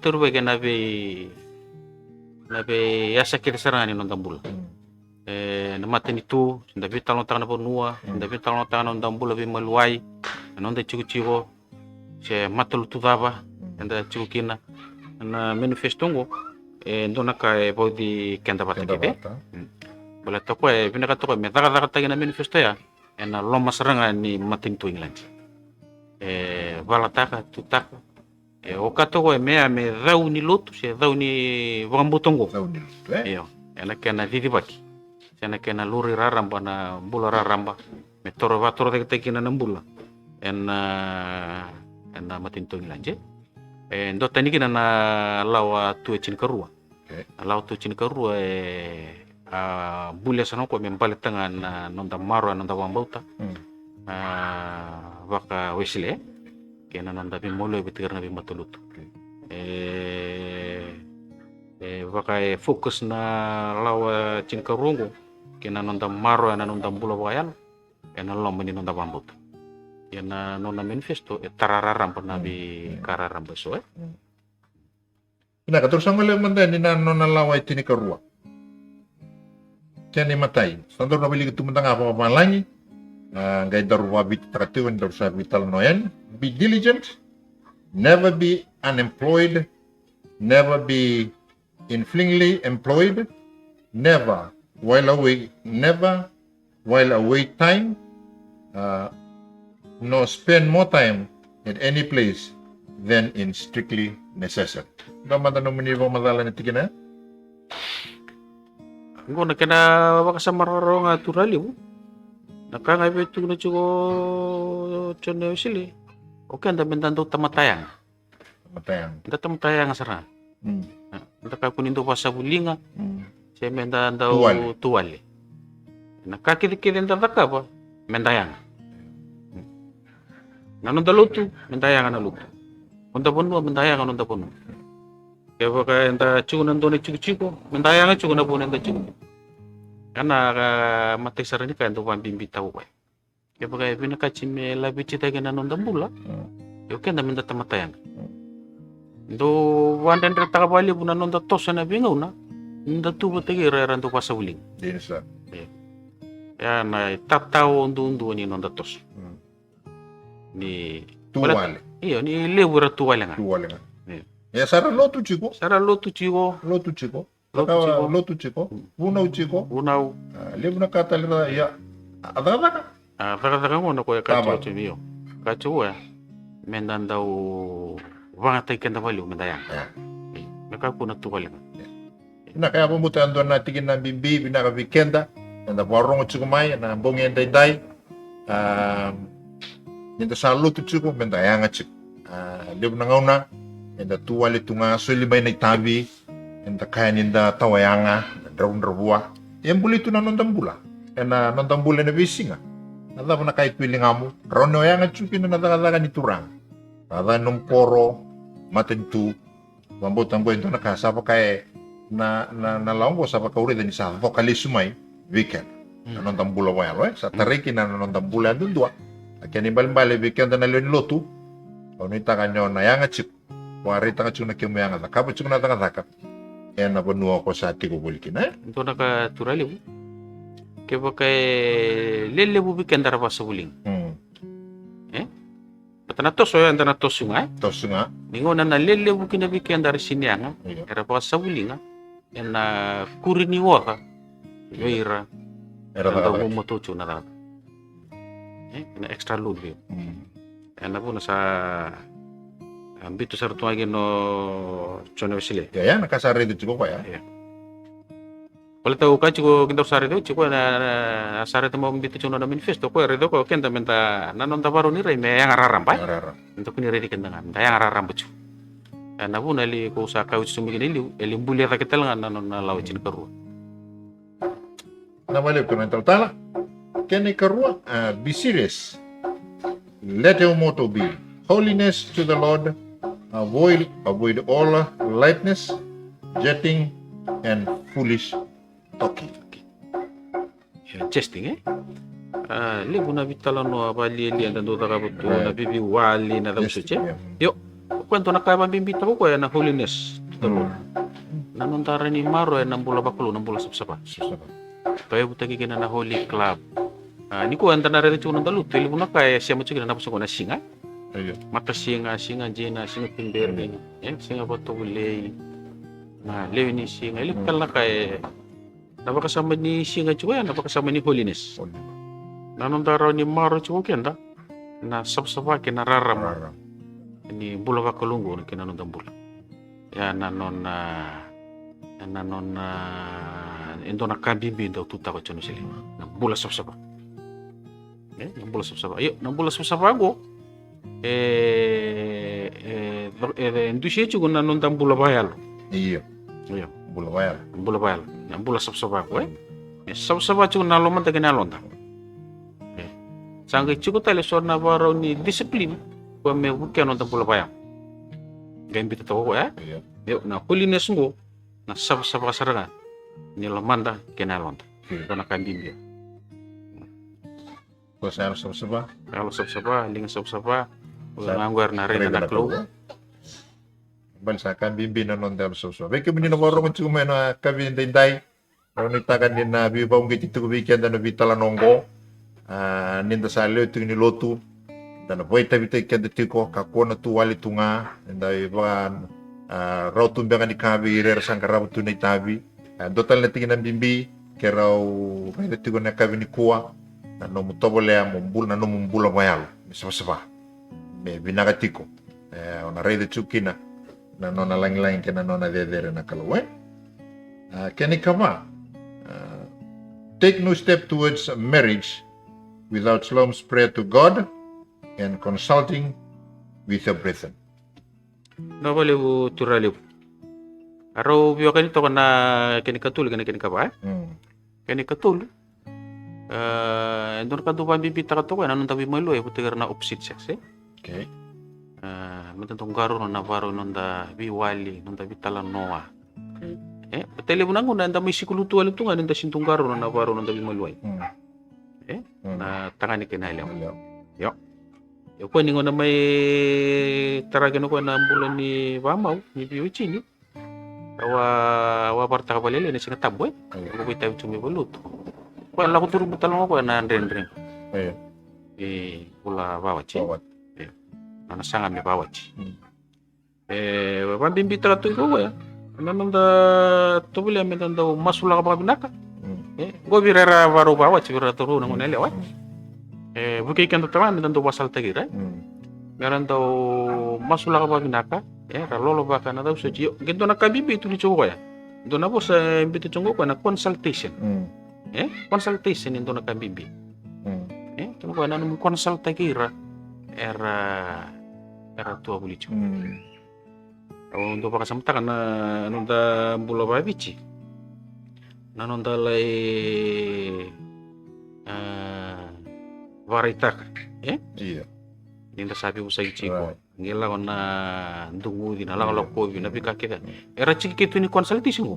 turbe ke na be yasa kirsarani non dambula. Na matin itu sinda vital no tanga ponua, sinda vital no tanga non dambula be maluai. Non de chico se matul tudaba, sinda chico kina. Na manifesto ngo ndona ka bodi kenda batakite. Bala to ko binaka to ko me daga tagi na manifesto ya. Na loma seranga ni matin tu England. Balataka tutaka o katoko me dau ni lotu se dau ni wambutongo iyo ena kena didibaki ena kena luri raramba na bula raramba me toro vatoro de tekina na bula ena matinto ngilanje ndo tani kina na lawa tu chin karua lawa tu chin karua bulia sanoko me baletanga na nonda maro nonda wambauta waka wesile kena nanda bimolo betir na bimatulot waka fokus na lawa cinkarungu kena nanda maro na nanda bula bayan kena lomba ni nanda bambut kena nona manifesto tarararam pernah bi kararam beso Ina terus ang wala man din na nona lawa itini karua. Kaya ni matay. Sandor na bili tumutang apa palangi. Gay darwa bit traktiwan dar sa vital noyan. Be diligent, never be unemployed, never be inflingly employed, never while away time, no spend more time at any place than in strictly necessary. Dapat tanong mo niyo madala na tigina? Ngo na kena baka sa mararo nga turali mo. Nakanga betu na chugo chone usili. Oke anda bentando tamatayang. Tamatayang sara. Ndaka kunindo pasa bulinga. Saya menda ndau tuwali. Nakakidi ndaka ba? Mendayang. Nanon dalutu, mendayang na lutu. Unta ponu mendayang unta ponu. Kaya baka enta cuko nando na cuko mentayang cuko na po nanda cuko karena mati sarani kaya ento pambimbita ko kaya baka pinakachime labi cita kaya nanon dambula yo kaya minta tamatayang do wandan rata kabali po nanon da tosa na bingaw na nda tubo tagi raran to pasawling Din sa. ya na tataw undu ni non da tos ni Tuwali. iyo ni lebura tuwala nga Tuwali nga. Iya. Ya sara lotu chiko. sara lotu chigo Lotu chiko. Lotu chiko. Lotu chiko. Bunau chiko. unau Lebu na katalira ya. Adaka. taka ngona ko ya Tama. kacho chimiyo kacho ya mendan daw wanga tay kenda baliw mendayang Ya. meka po na tuwala nga Ina kaya pumuta ando na tigin na bimbi binaka weekenda. Nanda warong chiko mai na bongen dai. Nenda sa lotu chiko mendayanga chiko. Lebu na ngauna. Nenda tuwali tunga sulimay na itabi. Nenda kaya nenda tawayanga. Draw-drawwa. Yan buli ito na nondambula. Na nondambula na bisinga. Nada po na kahit piling amo. Rono yang chuki na nadagadaga ni turang. Nada nung poro. Matentu. Mambutang ko ito nakasapa kay na laong ko sa pagkauri din sa vokalis sumay weekend. Nondambula mo yan. Sa tariki na nondambula doon dua. Kaya ni balimbali weekend na leon lotu. Kung ita ka nyo na yang chik. Warita ka chuk na kimayang at kapag chuk na takataka. Kaya napanuwa ko sa ati ko bulikin. ito naka turali po kaya baka lele po bikenda ra pa sa uling pata na tos o yan na tos yung Tos nga. ningo na lele po kinabikenda ra sinyanga Iya. era pa sa uling yan na kuriniwa ka yoira Era Tanda takataka. mo motocho na dapat. Na extra load yun. Yan na po na sa ambito sa rutuagin no chono sile. Ya nakasari dito ko kaya. Wala tayo ka chiko kintaw sa redo chiko na sa redo mo ambito chono na manifesto ko redo ko kenta menta nanon tabaro ni rey me yang ararampai. Arara. Ento kini ready kenda ngam yang ararambuchu. Na po na li ko sa kauch sumigin ili elimbuli ta ketel nga nanon na lawicin karu. Namali ko ng tala. Kani karua, be serious. Let your motto be holiness to the Lord. Avoid all lightness, jetting, and foolish talking. Testing libu na bitala no abali ali anda do taka butu na bibi wali na daw suche. Yo, kwento na kaya bimbita ko kaya na holiness. Nanontara ni Maro nang bula bakulo nang bula sapsapa. Kaya butagi kina na Holy Club. Ni ko anda na rin chuno dalu libu na kaya siya mo chigina na puso ko na singa. Mata singa jena singa pimberde. Singa bato ulay. Na lewi ni singa ilip kala kaya napakasama ni singa chuya napakasama ni holiness. Nanontara ni Maro chuko kenda na sapsapa kina raram. Ni bula bakulungo ni kina nondang bula. Ya nanon endo na kabimbi daw tuta ko chono sila. Na bula sapsapa. Na bula sapsapa. Ayo, na bula sapsapa ko. Endo siya chugo na nondang bula bayal. Iya, Ayo, bulawaya. bula bayal. Na bula sapsapa ko sapsapa chugo na lomang ta kinalonda. Sangga chugo tale so na baro ni disiplin ko me bukan nondang bula bayal. Gambi to ko Iya. Yo na holiness ngo na sapsapa kasaranga. Ni lomanda kinalonda. Ito na kabimbi. Kung saan sa Kalau sab-saba, linga sab-saba, Sa- ngangguar na rin na naklo. Bansa kan bimbi na non dal so. Beke mini na warong cuma na kabin day. Kalau nitakan din na bibawang gitu ko weekend na bitala nonggo. Ninda sa leo tu ni lotu. Dan boy tabi tay kende tiko kako na tuwali tunga. Ninda iba rautun banga ni kabi irer sang karabu tu na tabi. Dotal na tingin ng bimbi keraw may tiko na kabi ni kuwa. Na no mutobole na no mumbula mayalo. Misapa. May binakatiko. Ona rede chukina. Na no na lang kena no na dedere na kalawe. Kani kama. Take no step towards marriage without solemn prayer to God and consulting with your brethren. Nabali bu turali bu. Araw biyo kanito ka na kinikatul, kinikaba Kinikatul. Doon ka doon bibita ka to ko, anong tabi mo ilo, putigar na opposite sex Okay. metentong garu nona baru nonda biwali nonda bitala noa. Tele bunang nonda anda misi kulutu alim tunga nonda sintung garu nona baru nonda bimaluai. Na tangani kenali ako. Yo. Yo ko ningo na may taragano ko na bulan ni Bamaw ni Biwichi ni. Awa parta ka balele na singa tabo Ko tayo tumibalut. Ko ala ko turu butalong ko na ndren. Pula bawachi. Nana sanga me bawachi. Pambimbi tala tu ko ya. Nananda tubuli ame tanda masula ka binaka. Go birera baru bawachi birera turu nang nele wa. Bukai kan tama ame tanda wasal tagira. Garan tau masula ka binaka. Ralolo baka na daw sa jiyo. Gento na kabibi ito ni Chogo ya. Ito na po sa imbito Chogo ko na consultation. Consultation ito na kabibi. Ito na po na nung consult tagira. Era tua bulicho. Ando baka samta ka na anong bula babichi. Nanonda lay varitak. Iya. Ninda sabi ko sa ichiko. Ngila ko na dungu din ala ko ko binabika kita. Era chiki tu ni consultation ko.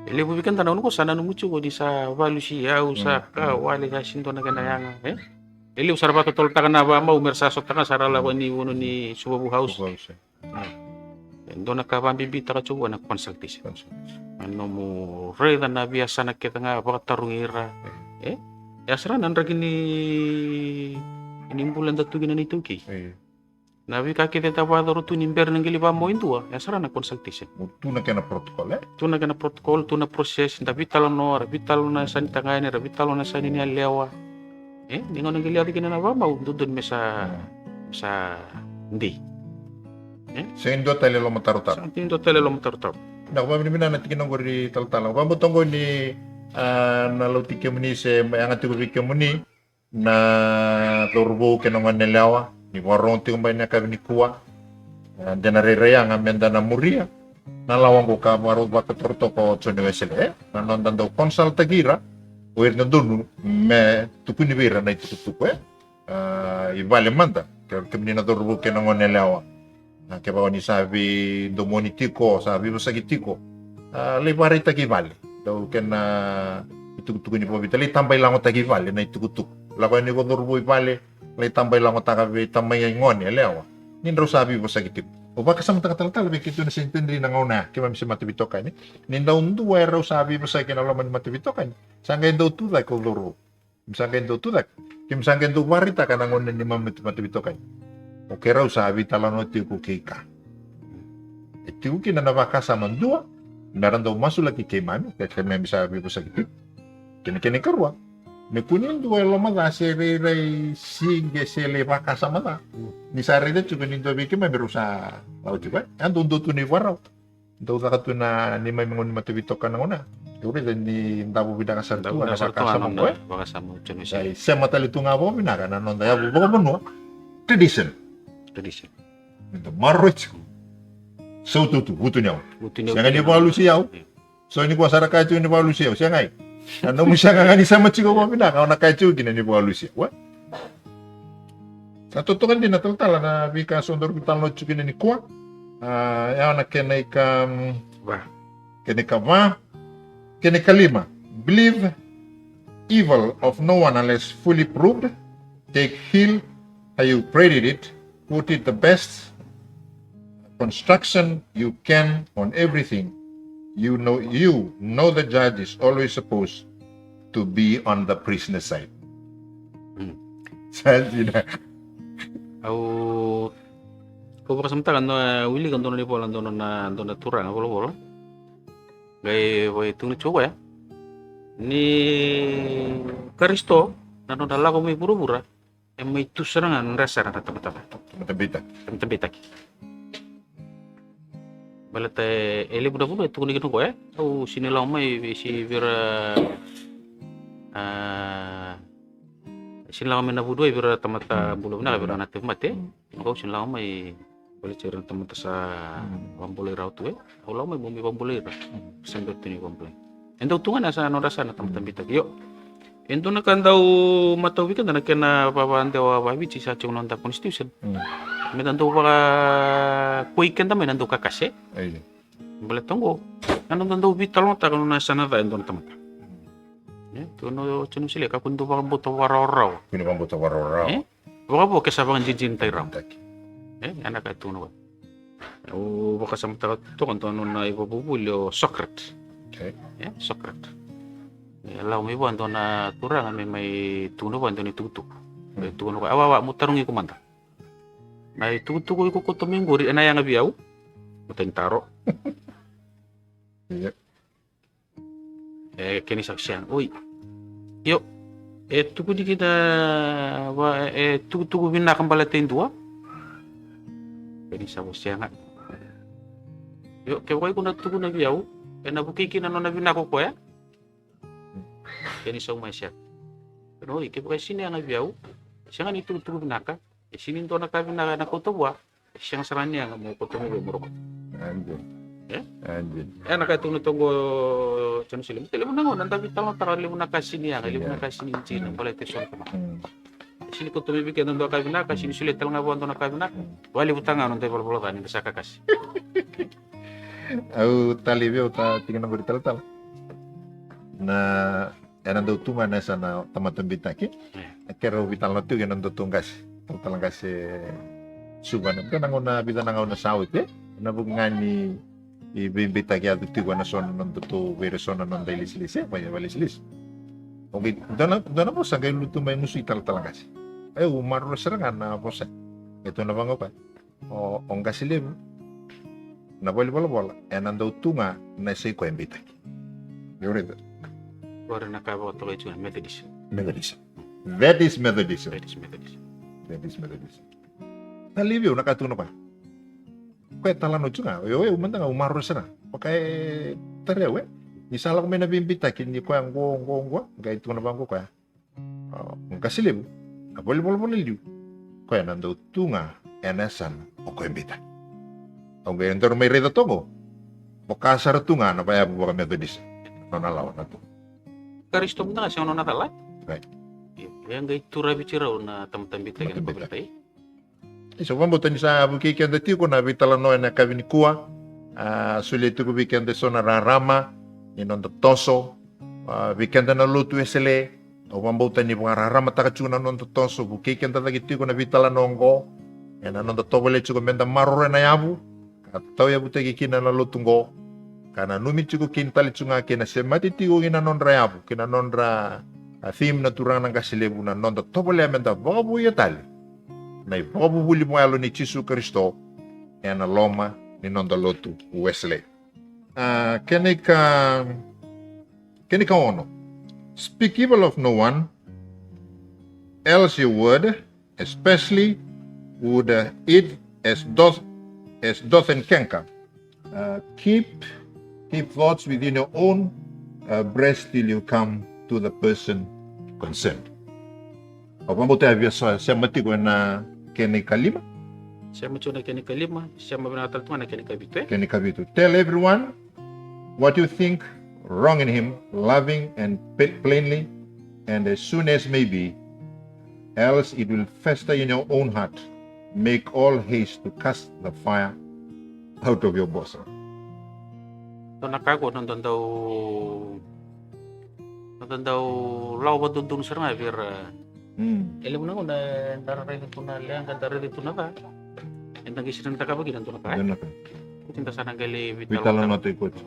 Ele bubikan tanawon ko sana numucho ko di sa valusi ya usa ka wali ka sinto na ganayanga. Ele usar ba totol ta kana ba mau mersa ta sarala ko ni wono ni subabu house. Endo na ka bibita ka chuwa na consultation. Ano mo reda na biasa na kita nga baka tarungira. Asra nan ragini inimbulan datu gina nito ki. Nabi kaki teta wadoro tu nimber nang gili mo indua. Asra na consultation. Tu na kena protokol Tu na kena protokol, tu na proses, tapi talon no, rabi talon na sa nitangay ni, rabi talon na sa niya lewa. Ningon nang gili ati kina na ba mau dudun me sa hindi. Sa indo tali lo matarutap. Sa indo tali lo matarutap. Nak ba minimina natin kinong gori taltalang. Ba mo tonggo ni nalutike muni se mayang ati gurike muni na turbo kinong nelawa. Ni warong ti kumbay na kami ni kuwa. Denareraya nga menda na muria. Nalawang ko ka marod ba katorto ko tsone wesele. Nanondan daw konsal tagira. Uir na dunu me tukuni bira na itutuko ibale manda. Kami na turbo kinong nelawa. Kaya ni sabi domonitiko, sabi mo sagitiko. Lebari tagibali. Daw kena itutuko ni pabitali tambay lang ko tagibali na itukutuk. Lakay ni ko turbo ibale. Lay tambay lang ko takabi tambay ngon ya lewa. Nindro sabi mo sagitiko. O baka sa mga tal bikito na sintendri na ngona kaya mami si matibitokan. Nindaw ndu raw sabi mo sa kinalaman matibitokan. Sangay daw tudak ko loro. Sangay daw tudak. Kim sangay daw warita ka nangon ni matibitokan. Okay raw sabi talano tiyo kika. Itiyo kinanabaka sa mandua. Naran daw masulaki kay mami. Kaya mami sabi mo sagitiko. Kini karwa. Me kunin dua lomada sere sige sele baka sama ta. Ni sare de chuko ni dobi ke me berusa lau chuko. Ando ndo tu ni warau. Ndo ka tu na ni mai ngon matibitokan ngona. Yuri dan ni ndabu bidaka sartu na baka sama ko. Baka sama chunu Sai sema tali tu ngabo minaka na nonda ya buka bono. Tradition. Ndo marroch. So tu butu nyau. Jangan ni balu siau. So ni kwa saraka chu ni balu siau. Siangai. Ano mo siya nga sama chiko mo pinaka na kaichu gina ni balu siya. What? Sa tutukan din nataltala na bika sondor bitan lo chukina ni kwa. Ya na kenay ka lima. Believe evil of no one unless fully proved. Take heed how you prayed it. Put it the best construction you can on everything. You know the judge is always supposed to be on the prisoner's side. Sabi na. Kau baka samta kan wili kan dono ni polan dono na turang bolo. Gay boy tung coba ya. Ni Karisto nano dala ko may pura-pura. May tuserangan rasa na tamat-tamat. Balata ele budak itu kuni gitu ya. Au sini lama si vira sini lama na budu vira tamata bulu na vira natif mate. Au sini lama boleh cerita tamata sa pambulai raut tu au lama bumi pambulai ra. Sampai tu ni komplain. Endo tungan asa no rasa na tamata bitak. Yo. Endo na kan daw matawi kan na kena babante wa babi sa chung nonta constitution. Metanto baka kuiken tamay nanto kakase. Ay. Boleh tunggu. Ano nanto vital mo ta kung nasa na tayo doon tamata. Tuno tuno sila kakundo baka buto waraw. Pino bang buta warora. Baka po kasabang jijin tayo ram. Taki. Anak ay tuno ba. O baka sa mata to kanto ano na ibabubulyo Socrates. Okay. Socrates. Alam mo iba ando na turang may tuno ba ando ni tutuk. May tuno ka awawa mo tarungi ko manta. May tutuk ko ko tuminguri na yang abiyaw. Muteng taro. Iya. Kini saksiyan. Uy. Yo. Tuku di kita tuku binakang balatin dua. Kini saksiyan nga. Yo, kaya ko na tuku na biyaw. Nabukikin na na binako ko ya. Kini sa umay siya. Pero kaya sini ang biyaw. Siya nga nitutuku binaka. Sini to nakabinaka na kutuwa. Siyang saranya nga mo kutumo mo. Anjir. Anjir. Nakatungtunggo chano sila. Tele mo nangon nanda bitang para limu nakasini ya, limu nakasini China pala teson kama. Sini ko tumibigyan ng doka binaka, sini sulit lang nabuan to nakabinaka. Wali butangan ng tebal bolotan ni sa kakas. Au talibyo ta tingnan ko tal na nando tunga na sana tamatong bitaki. Kero vital na tu nando tunggas. Talang kasi suban ka nangona bitan nangona sawit na bugngani ibibitagi adu tigo na son non to vero son non dailis-lis pa ya balis-lis. Okay, dona po sa kay luto may musital talaga kasi. Ay umaro serangan na po sa. Ito na bang pa. O ang kasilim na bola nando tunga na say ko bitagi. Yorito. Wala nakabo to kay Chuna Methodist. Methodist. That is Methodist. Methodist. Talibyo nakatuno pa. Kaya talano juga, umanda nga umaro sana. Pakai tarewe. Misala ko may nabimbita, kini ko ang gong, kaya ito na bang ko kaya. Ang kasilib, boleh. Kaya nando tunga, enasan, o ko imbita. Ang gaya nito may reda tongo. Makasar tunga, na paya po baka Methodist. Nalaw na to. Karisto mo na kasi ano natala? Right. Yang gay tura bichiraw na tamtambit lagi ng pablatay. So pambutan sa bukikian de tiko na vitala no na kavinikua sulit ko weekend de sona rarama inon de toso weekend na lutu esele o pambutan ni bunga rarama takachuna non de toso bukikian de lagi tiko na vitala nongo ena non de tobole chuko menda marore na yabu atau ya butegi kina na lutungo kana numi chuko kintali chunga kina semati tiko kina non rayabu kina non ra theme na turang ng kasilebu na non de tobole menda babu ya tali na ipabubuli mo alo ni Jesu Kristo e na loma ni Nondalotu Wesley. Kene ka ono. Speak evil of no one, else your word, especially would it as doth in kenka. Keep thoughts within your own breast till you come to the person concerned. O mabuti abya sa matiko na kene kalima. Siya mo na kini kalima, siya mo binatal tunga na kini kabito. Kene kabito. Tell everyone what you think wrong in him, loving and plainly, and as soon as may be, else it will fester in your own heart. Make all haste to cast the fire out of your bosom. So nakago nandun daw law ba dun sa nga Alam mo na ko na dararito to na lang, dararito na ka. Ang nagisinan na ka ba, ginanto na ka? Doon na ka. Kutinta sana gali Vital na ito ikot.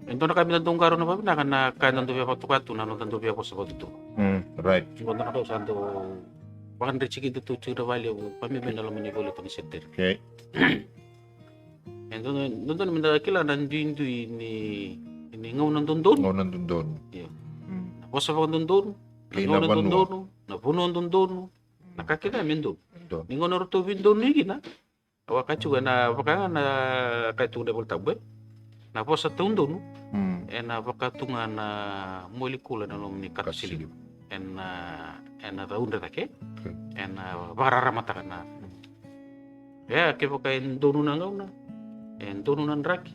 Ito na kami nandong karo na ba, na kanan dobi ako tukato, na nandong dobi ako sa patuto. Right. Siguro na ka daw, saan daw, wakan rechiki dito tsura value, pamibin na laman yung ulit ang setter. Okay. Doon naman na kila, nandiyo ni ngaw nandun doon. Ngaw nandun doon. Tapos sa mga doon, napuno doon, nakakita min doon. Ningo na roto bin doon ni gina. Awak kacu na baka na kaitu double tabwe. Na po sa taon doon. Na baka tunga na molekula na lom ni kapsilig. Na taon na take. Na bararamata ka na. Ya ke baka doon na ngaw na. Doon na raki.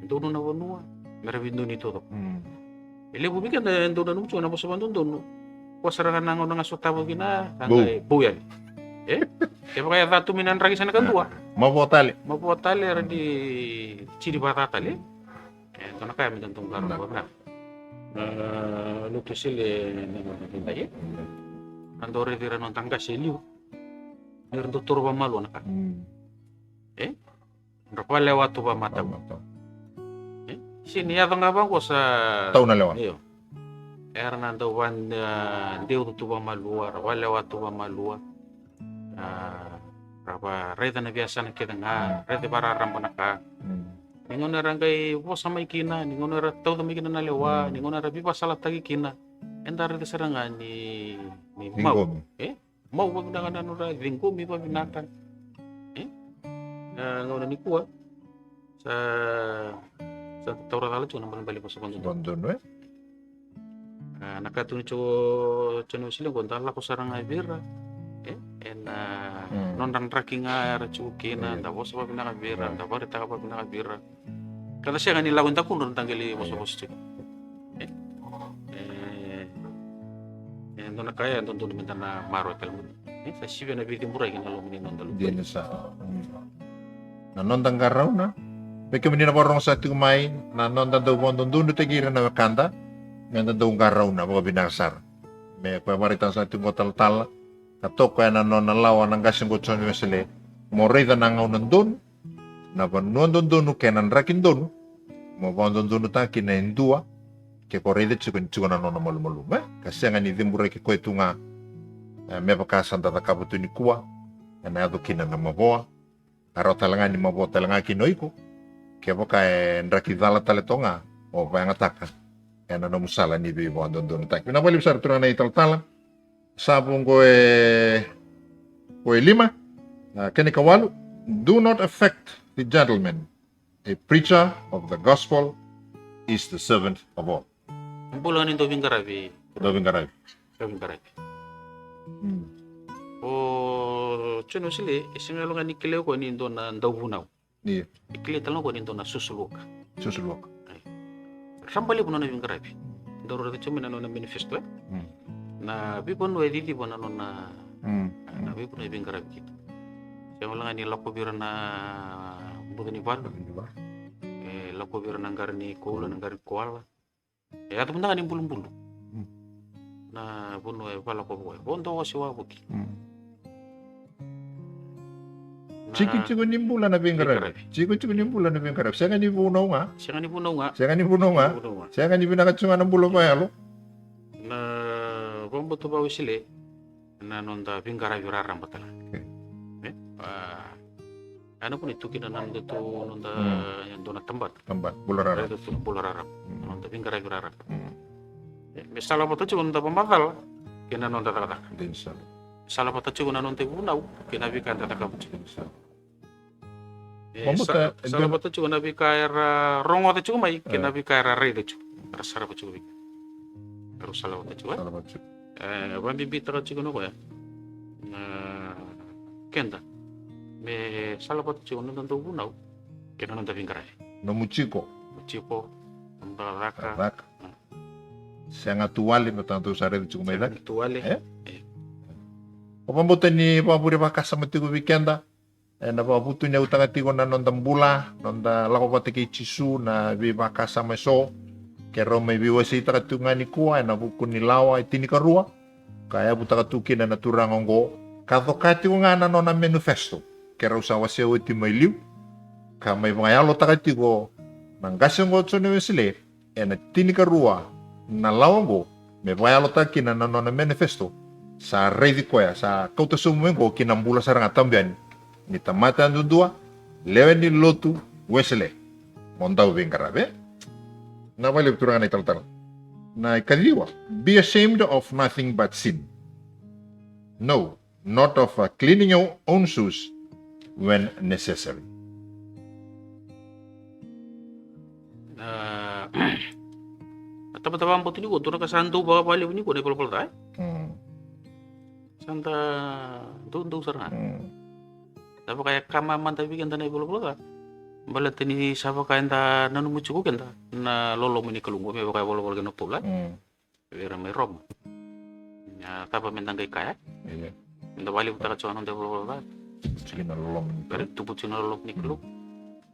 Doon na wanua. Meron doon ito to. Ili bubigan na doon na nung na po sa bandon doon. Kuwasarangan na nga nga sutawa gina. Buyan. Kaya kaya satu minan ragi sana kan tua. Mabotali. Mapotali era di ciri batatali. Ito na kaya minang tungkar na ba na. Luto sila na ya. Andore tira non tangga siliu. Nir tutur ba malu na ka. Berapa lewat tuh ba mata. Sini ya tangga bang ko sa Tahu na lewat. iyo. Era nando wan deu tuh ba malua, lewat tuh ba malua. Raba reda na biasa na kita nga, reda para rampa na ka. Ningon na rangay po sa may kina, ningon na tao na may kina na lewa, ningon na rabi pa salat tagi kina. Endar reda saranga ni mau. Mau wag na kanano ra vingko mi pa binatan. Ngau na ni kuwa sa tawra tala chuna man balik sa kondo. Bondon, Nakatuni chono sila ko dala ko sarang bira. Non dan raking ara chukina, da bosa pa pinaka bira, da barita ka pa pinaka bira. Kada siya kanila kun takun non tanggali bosa chuk. Nona kaya don minta na maro telmo. Sa sibe na bitin buray kinalo mini non dalu. Dia sa. Nanon tanggarau na. Peke menina borong sa tumay, nanon daw bondon dundu tegira na kanda. Nganda daw garau na mga binasar. May pamarita sa ating tal-tal. Katok kaya nanon nalawa ng gasing gutson yung sila. Morita na ngaw nandun. Napanuan dun kaya nanrakin dun. Mabandon dun ta kinaindua. Kaya korede chukun nanon na malu-malu. Kasi nga ni dimburay kiko ito nga. May pakasan tatakabuto ni kuwa. Ano ito kinan na maboa. Araw talaga ni maboa talaga kinoy ko. Kaya po kaya nrakidala talato nga. O pa yung ataka. Kaya na musala ni Bibo andon doon tak. Pinabalib sa ito na italtalan. Sabong ko lima. Kenikawalo. Do not affect the gentleman. A preacher of the gospel is the servant of all. Ang pulangan nito bingarabi. Dobing karay. Bingarabi. O chono sile isingalo nga nikileo ko nindo na ndawunaw. Iya. Ikile talong ko nindo na susulok. Susulok. Sambali po na bingarabi. Doro ito chumi na no na manifesto. Na bipon no editi po na no na bipon na bingarabi kita. Siya wala nga ni lako bira na buto ni Pado. Lako bira ng garni kulo ng garni kuala. Ato punta ka ni bulong-bulong. Na puno pala ko buhay. Bondo ko si Wabuki. Chiko nimbula na bingarabi. Chiko nimbula na bingarabi. Siya nga ni punaw nga. Siya nga ni punaw nga. Siya nga ni pinakatsunga ng bulo pa yalo. Na bomboto ba sila na nonda bingarabi rarang batala. Ano po nito kinanando to nonda yan doon na tambat. Bularara. Ito to bularara. Nonda bingarabi rarang. Misala po to nonda pamatal. Kinanonda takata. Din sa. Salah pa tacho na nonte punaw. Kinabi ka tataka po. Salah pa tacho na bi kaira rongo tacho may kinabi kaira re tacho. Rasara pa tacho. Pero salah pa tacho. Bambi bita ka tacho no ko ya. Kenda. Me salah pa tacho no nonte punaw. Kinanonda bingarabi. No muchiko. Muchiko. Raka. Raka. Siya nga tuwali na tanto sa rin tacho may laki. Tuwali. Pambuto ni pamaburi pa kasama tigo weekenda. Na pambuto niya utang tigo na nondang bula, nonda lako pati kay chisu na biba kasama so. Kero may biwa sa ita katunga ni kuwa, na buko ni lawa itini karua. Kaya buta katukin na naturang ongo. Kathokati ko nga na no na manifesto. Kero sa waseo iti may liw. Ka may mga yalo takatigo. Nang gasyong go tso ni Wesley. Na tini karua na lawango. May mga yalo takin na no na manifesto. Sa ready ko ya, sa kautasumuin ko, kinambula sa rangatambian, ni tamata ang dudua, lewen ni lotu, Wesley. Mondaw bingarabe. Nabalib turangan na italtal. Na ikadiwa, be ashamed of nothing but sin. No, not of cleaning your own shoes when necessary. Tapa-tapa ang puti ni ko, turang kasanto baka paliw ni ko, na ipalapal tayo. Santa doon sarang. Tapi kayak kamaman tapi kan tanah bola bola. Balat ini siapa kain ta nanu mucuku kan ta na lolo mini kelunggu me kayak bola bola kan pula. Vera me rom. Ya tapa mentang kayak. Minta balik utara cuan untuk bola bola. Sige na lolom. Balik tubut sinalolok ni klub.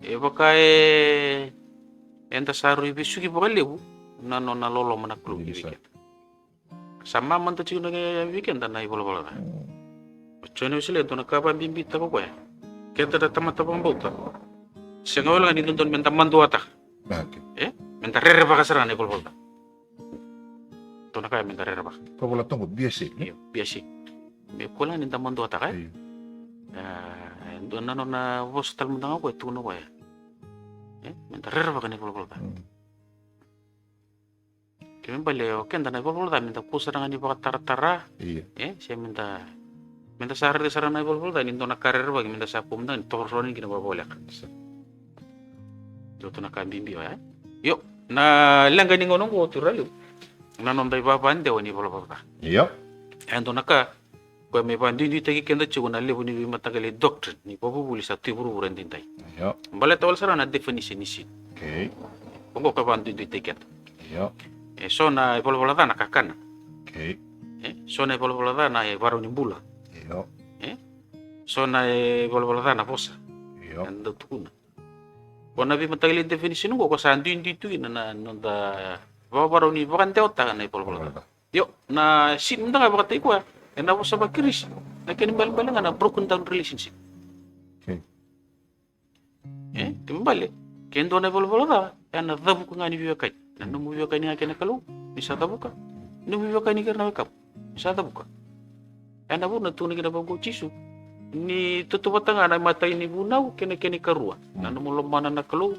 Pakai enta saru ibi sugi bakal lebu. Nano na lolo mana klub di Bisa. weekend. Sama man tu cium dengan weekend dan naik bola-bola. Cuma usile tu nak kapan bimbi tak apa ya. Kita dah tamat apa bauta. Sengaja kan itu minta mandu atak. Okay. Minta rere baka serang naik bola-bola. Tu nak kaya minta rere baka. Kau bola tunggu biasa. Iya, biasa. Bola minta mandu atak Iya. Itu nano na hostel mentang apa itu nopo ya. Minta rere baka naik bola-bola. Kami balik oke, dan naik bola-bola minta pusat dengan di baka tara-tara. Iya. Saya minta sehari sarana naik bola-bola dan itu nak karir bagi minta sapu mentang torsonin kena boleh. Itu nak bimbi ya. Yuk, na langgan ni ngonong ko turalu. Nanon dai baban de wani bola-bola. Iya. Ento naka ko me bandi di tagi kenda chugo na lebu ni matagali doctrine ni popo buli sa tiburu buran din tai. Iya. Bale tawal sarana definition ni sin. Okay. Pongo ka bandi di tiket. Iya. So na bola-bola na kakana. Okay. So na bola-bola na baro ni bula. Iya. So na bola-bola na posa. Iya. Ando tukuna. Kona bi matagali definition ko sa andi di tu na nonda baro ni bukan teota na bola-bola. Yo, na sin munda ka bakatay ko na po sa bakiris. Na kinibal-bal nga na broken down relationship. Okay. Timbali. Kendo na bola-bola da. Na dabu ko nga ni biwa kay. Na numubiwa kay ni akin na kalo. Isa dabu ka. Numubiwa kay ni kar na wake up. Isa dabu ka. Na po natunig na bago chisu. Ni tutubata nga na matay ni bunaw kini karua. Na numulumana na kalo.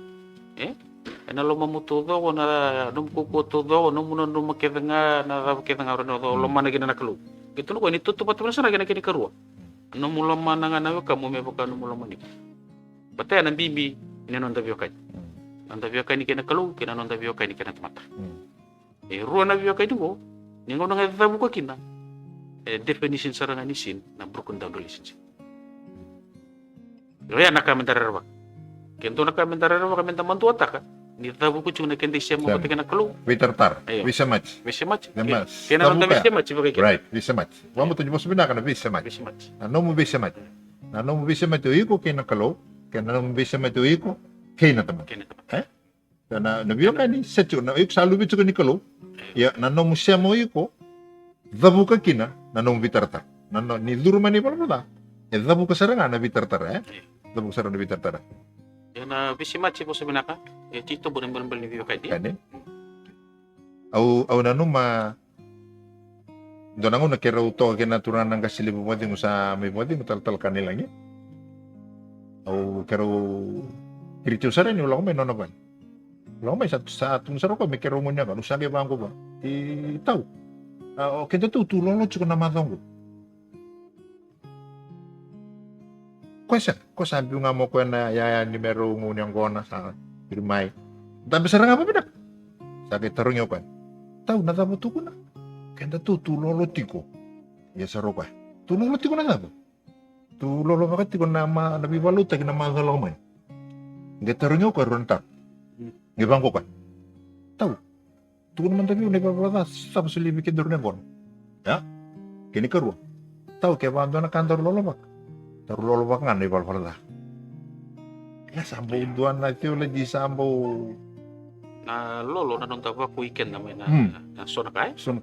Na loma todo ko na numkuko todo numuno numakita nga na bakita nga ron do loma na gina nakalo. Gitu no ko ni tutupat na sana gina kini karua. Numuloma na nga na ka mo me baka numuloma ni. Patay na bibi inanon da biyo kay. Nanda biyo kay ni kina kalo, kinanon da biyo kay ni kina mata. Ruwa na biyo kay dugo. Ningo na nga dabu ko kina. Definition sarang ni sin na broken down relationship. Kaya nakamentarerwa. Kento nakamentarerwa kami taman tua taka. Ni tabu ko chuna kende siya mo pati kana kalu. Vitartar. Ayo. Visa match. Visi match. Mas. Kena nonton Tabu visi ka? match bagay kena. Right. Visa match. Vamos tu jumpa sebenarnya kana visa match. Visi match. Nanomu visa match. Nanomu visa match iko kina kalau. Kena nanomu visa match iko kina teman. Kena teman. Na nabiyo ka ni sechu na iko salu bitu ni kalau. Ya nanomu siya mo iko. Dabu ka kina nanomu vitartar. Nano ni durma ni pala. Dabu ka saranga na vitartar Dabu ka saranga na vitartar. Na visi match po sa binaka. Tito bulan-bulan ni biyo kay di. Kani? Au nanuma doon ako nakira uto kaya naturan ng kasilibu mo din sa may mo din tal kanila niya. Au kero kirito sa rin wala ko may nonaban. Wala ko may sa atong saro ko may kero mo niya kan usagi ba ko ba? Itaw. Okay to tulong lo chiko na matong ko. Question. Ko sabi nga mo ko na yaya ni mero mo niyang gona sa pirmay. Tapi sarang apa bedak? Sakit tarung yo kan. Tahu nada mo tuko na. Kenda tu lolo tiko. Ya saroka. Tu lolo tiko na sabo. Tu lolo bakit tiko nama nabi waluta kina magalaw man. Nge tarung yo ko rontak. Nge bangko kan. Tahu. Tu naman tabi ne babada sab sulibi ke durne gon. Ya. Kini karu. Tahu ke bando na kantor lolo bak. Taru lolo bak ngan ne balbalda. Ya sambo duan na theology sambo Na lolo na nung tawa ko weekend naman na so na kay. sun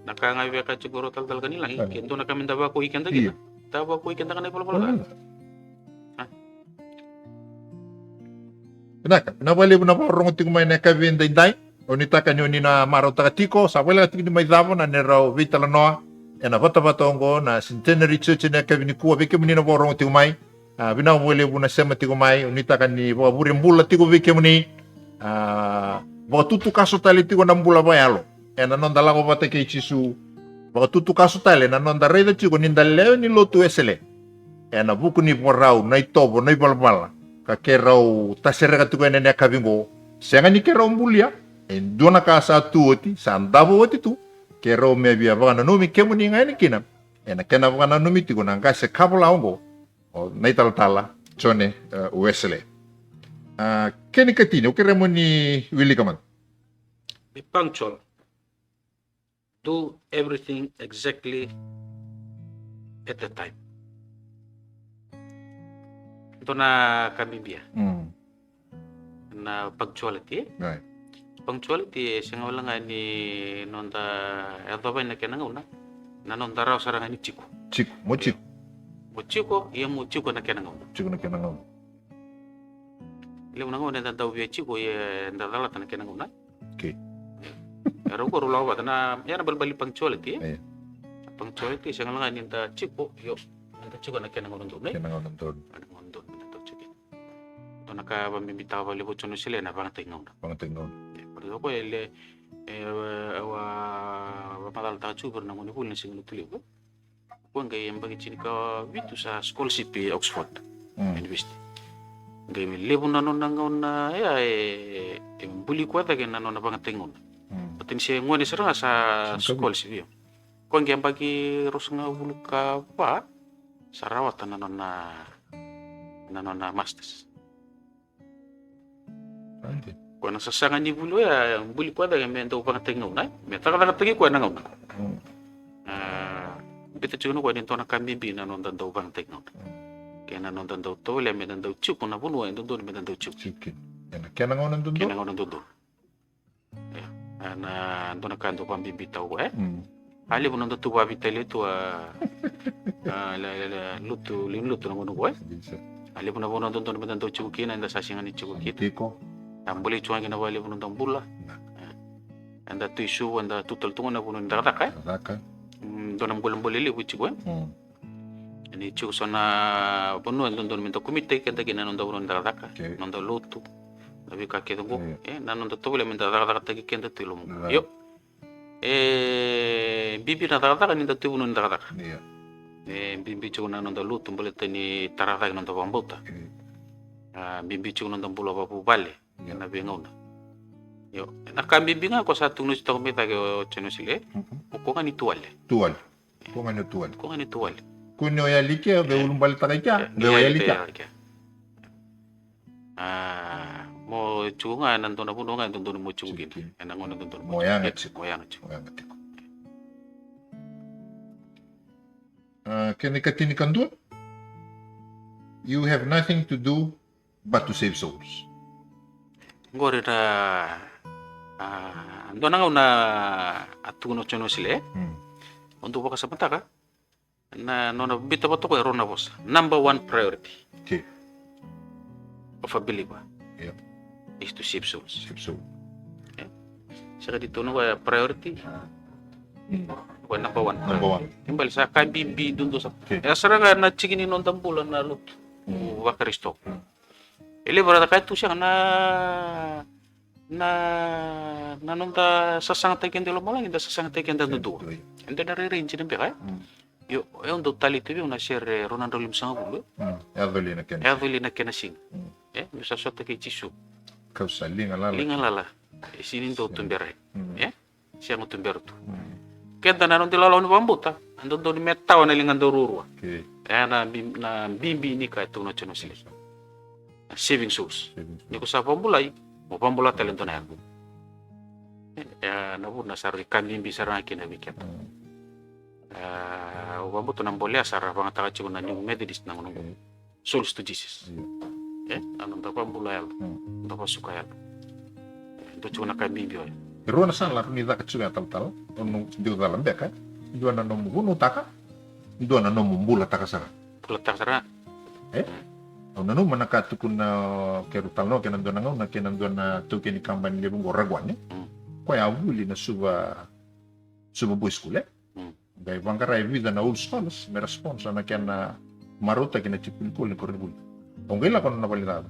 Nakangay ka siguro tal kanila. Ano? Kento na kami tawa ko weekend lagi. Iya. Tawa ko weekend na kanay pala. Kenapa? Nawali mo na po rong ting may nakabin day. Unita kanyo ni na maro takatiko sa wala ting may damo na nero vitalanoa. Na bata ko na centenary church na kabin ni kuwa bike mo ni na po rong ting may. Binawali mo na sema ting may unita kan ni po burim bula tigo bike mo ni. Baka tutu kaso tali tigo ng bula bayalo. Non dala ko pati kay Chisu. Baka tutu kaso tali na non da reda tigo nindaleo ni lotu esele. Na buku ni porau na itobo na ibalbala. Kakerau tasere tigo na kabingo. Senga ni kerau mbulia. Dona ka sa tuoti sa andabo oti tu. Kerau mebi baka na numi kemu ni ngayon kinam. Na kena baka na numi tigo na ngase kabula ongo. Na italtala chone uesele. Keni katini, okay mo ni Willie Kaman? Be punctual. Do everything exactly at the time. Ito na kami biya. Hmm. Na punctuality. Right. Punctuality sanga wala nga ni nonda edo ba na kenanga una. Na nonda raw saranga ni chiko. Chico, mo chico. Mo chiko, iya mo chiko na kenanga una. Chico na kinangaw. Ile una ngone nda ubi chiko ye nda dala tan kenanga una. Okay. Pero ko rulo ba na ya na balbali punctuality. Iya. Punctuality sanga nga ni nda chiko yo. Nda chiko na kenanga una doon. Kinangaw ng todo. Ano mo doon nda chiko. To nakabambita ba libo chono sila na bang tingaw na. Pangatingaw. Pero ko ile wa padal ta chuber na ngone bulin sing nutuli ko. Ko ngay mbagi chini ka bitu sa scholarship Oxford University. Ngay mi lebu na non na ya buli ko ta na non bang tingon. Patin siya ngone sera sa scholarship yo. Ko ngay mbagi ros nga bulu ka pa sa rawatan na masters. Right. Ko na sasangan ni bulu ya buli ko ta may ndo bang tingon na. May taka tagi ko na ngona. Bita chuno ko din to na kambibi na non daw bang tingon. Kaya na non daw to le may daw chuko na buno ndo do may daw chuko. Chicken. Yan. Kinangaw ng todo. Kaya na ngona do. Na ndo na kando pambibi taw ko Ali mo ndo tuwa bitali to lutu lutu na ngono ko Ali mo na bono ndo may daw chuko kina nda sasingan ni chuko kita. Kiko. Ambuli chuan kina wali mo ndo bula. Anda tu isu anda tutul tungo na bono nda ka. Raka. Ndo na bulan bulili wichi ko. Ni chuko sana bono ndo minto kumite kenda kina ndo bono nda ka. Ndo lutu. Nabi ka kedo go. Na ndo to wala minta da tagi kenda tulo mo. Yo. Bibi na da ni ndo tu bono nda ka. Iya. Bibi chuko na ndo lutu bolete ni tarata ndo bambuta. Bibi chuko ndo bulo ba bale. Na bingona. Yo, nakambibi nga ko sa tunus to kumita ko cheno sile. Ko nga ni tuwale. Tuwal. Ko nga no tuwal. Ko nga ni tuwale. Kunyo ya like be ulum balita kaya. Be ya like. Mo chuko nga nando na puno nga nando mo chuko gin. Ana ngo nando mo. Moyang at siko. Moyang at siko. Moyang at siko. Kani katinikan doon? You have nothing to do but to save souls. Ngore na ando na nga una atuno cheno sile. Ondo ba kasapanta ka? Na nona bita ba to ko erona boss. Number one priority Okay. of a believer Yeah. is to save souls. Save soul. Saka dito no priority. Ko number one. Number one. Timbal sa kabibi dundo sa. Okay. Sara nga na chigini non tambulan na lut. Wa Kristo. Ele berada kahit tu siya na nonda sasang teken delo malang inda sasang teken dan dua. Inda dari range ni beka. Yo do tali tu na share Ronaldo lim sanga bulu. Adoli na ken. Aduli na kenasing. Bisa sota kay chisu. Kau saling alala. Linga lala. Sinin do tumbere. Siya mo tumbero tu. Kenta na non dilalaw ni bambuta. Ando do ni metaw na lingan do rurwa. Okay. Na bimbi ni ka tu no chono sila. Saving souls. Ni ko sa pambulay, mo pambula talento na yan. Nabu na sarang kambing bisa rin kinabikat. Wabot nang boleh sarang mga taga chiko na new Methodist na ngunong souls to Jesus. Anong ta pambulay al, ta pasukay al. Ito chiko na kambing biyo. Pero na sana ni da katsuga tal onu dio dalam beka. Dio na no mugunu taka. Dio na no mumbula taka sara. Pulatang sarang. Ona no manaka tukun na kerutal no kenan dona na kenan dona tukin kamban lebung goragwan. Ko ya wuli na suba boy school. Gai bangkara vida na old scholars me response na kena maruta kena chipul ko ni kornibul. Ongela kono na balita.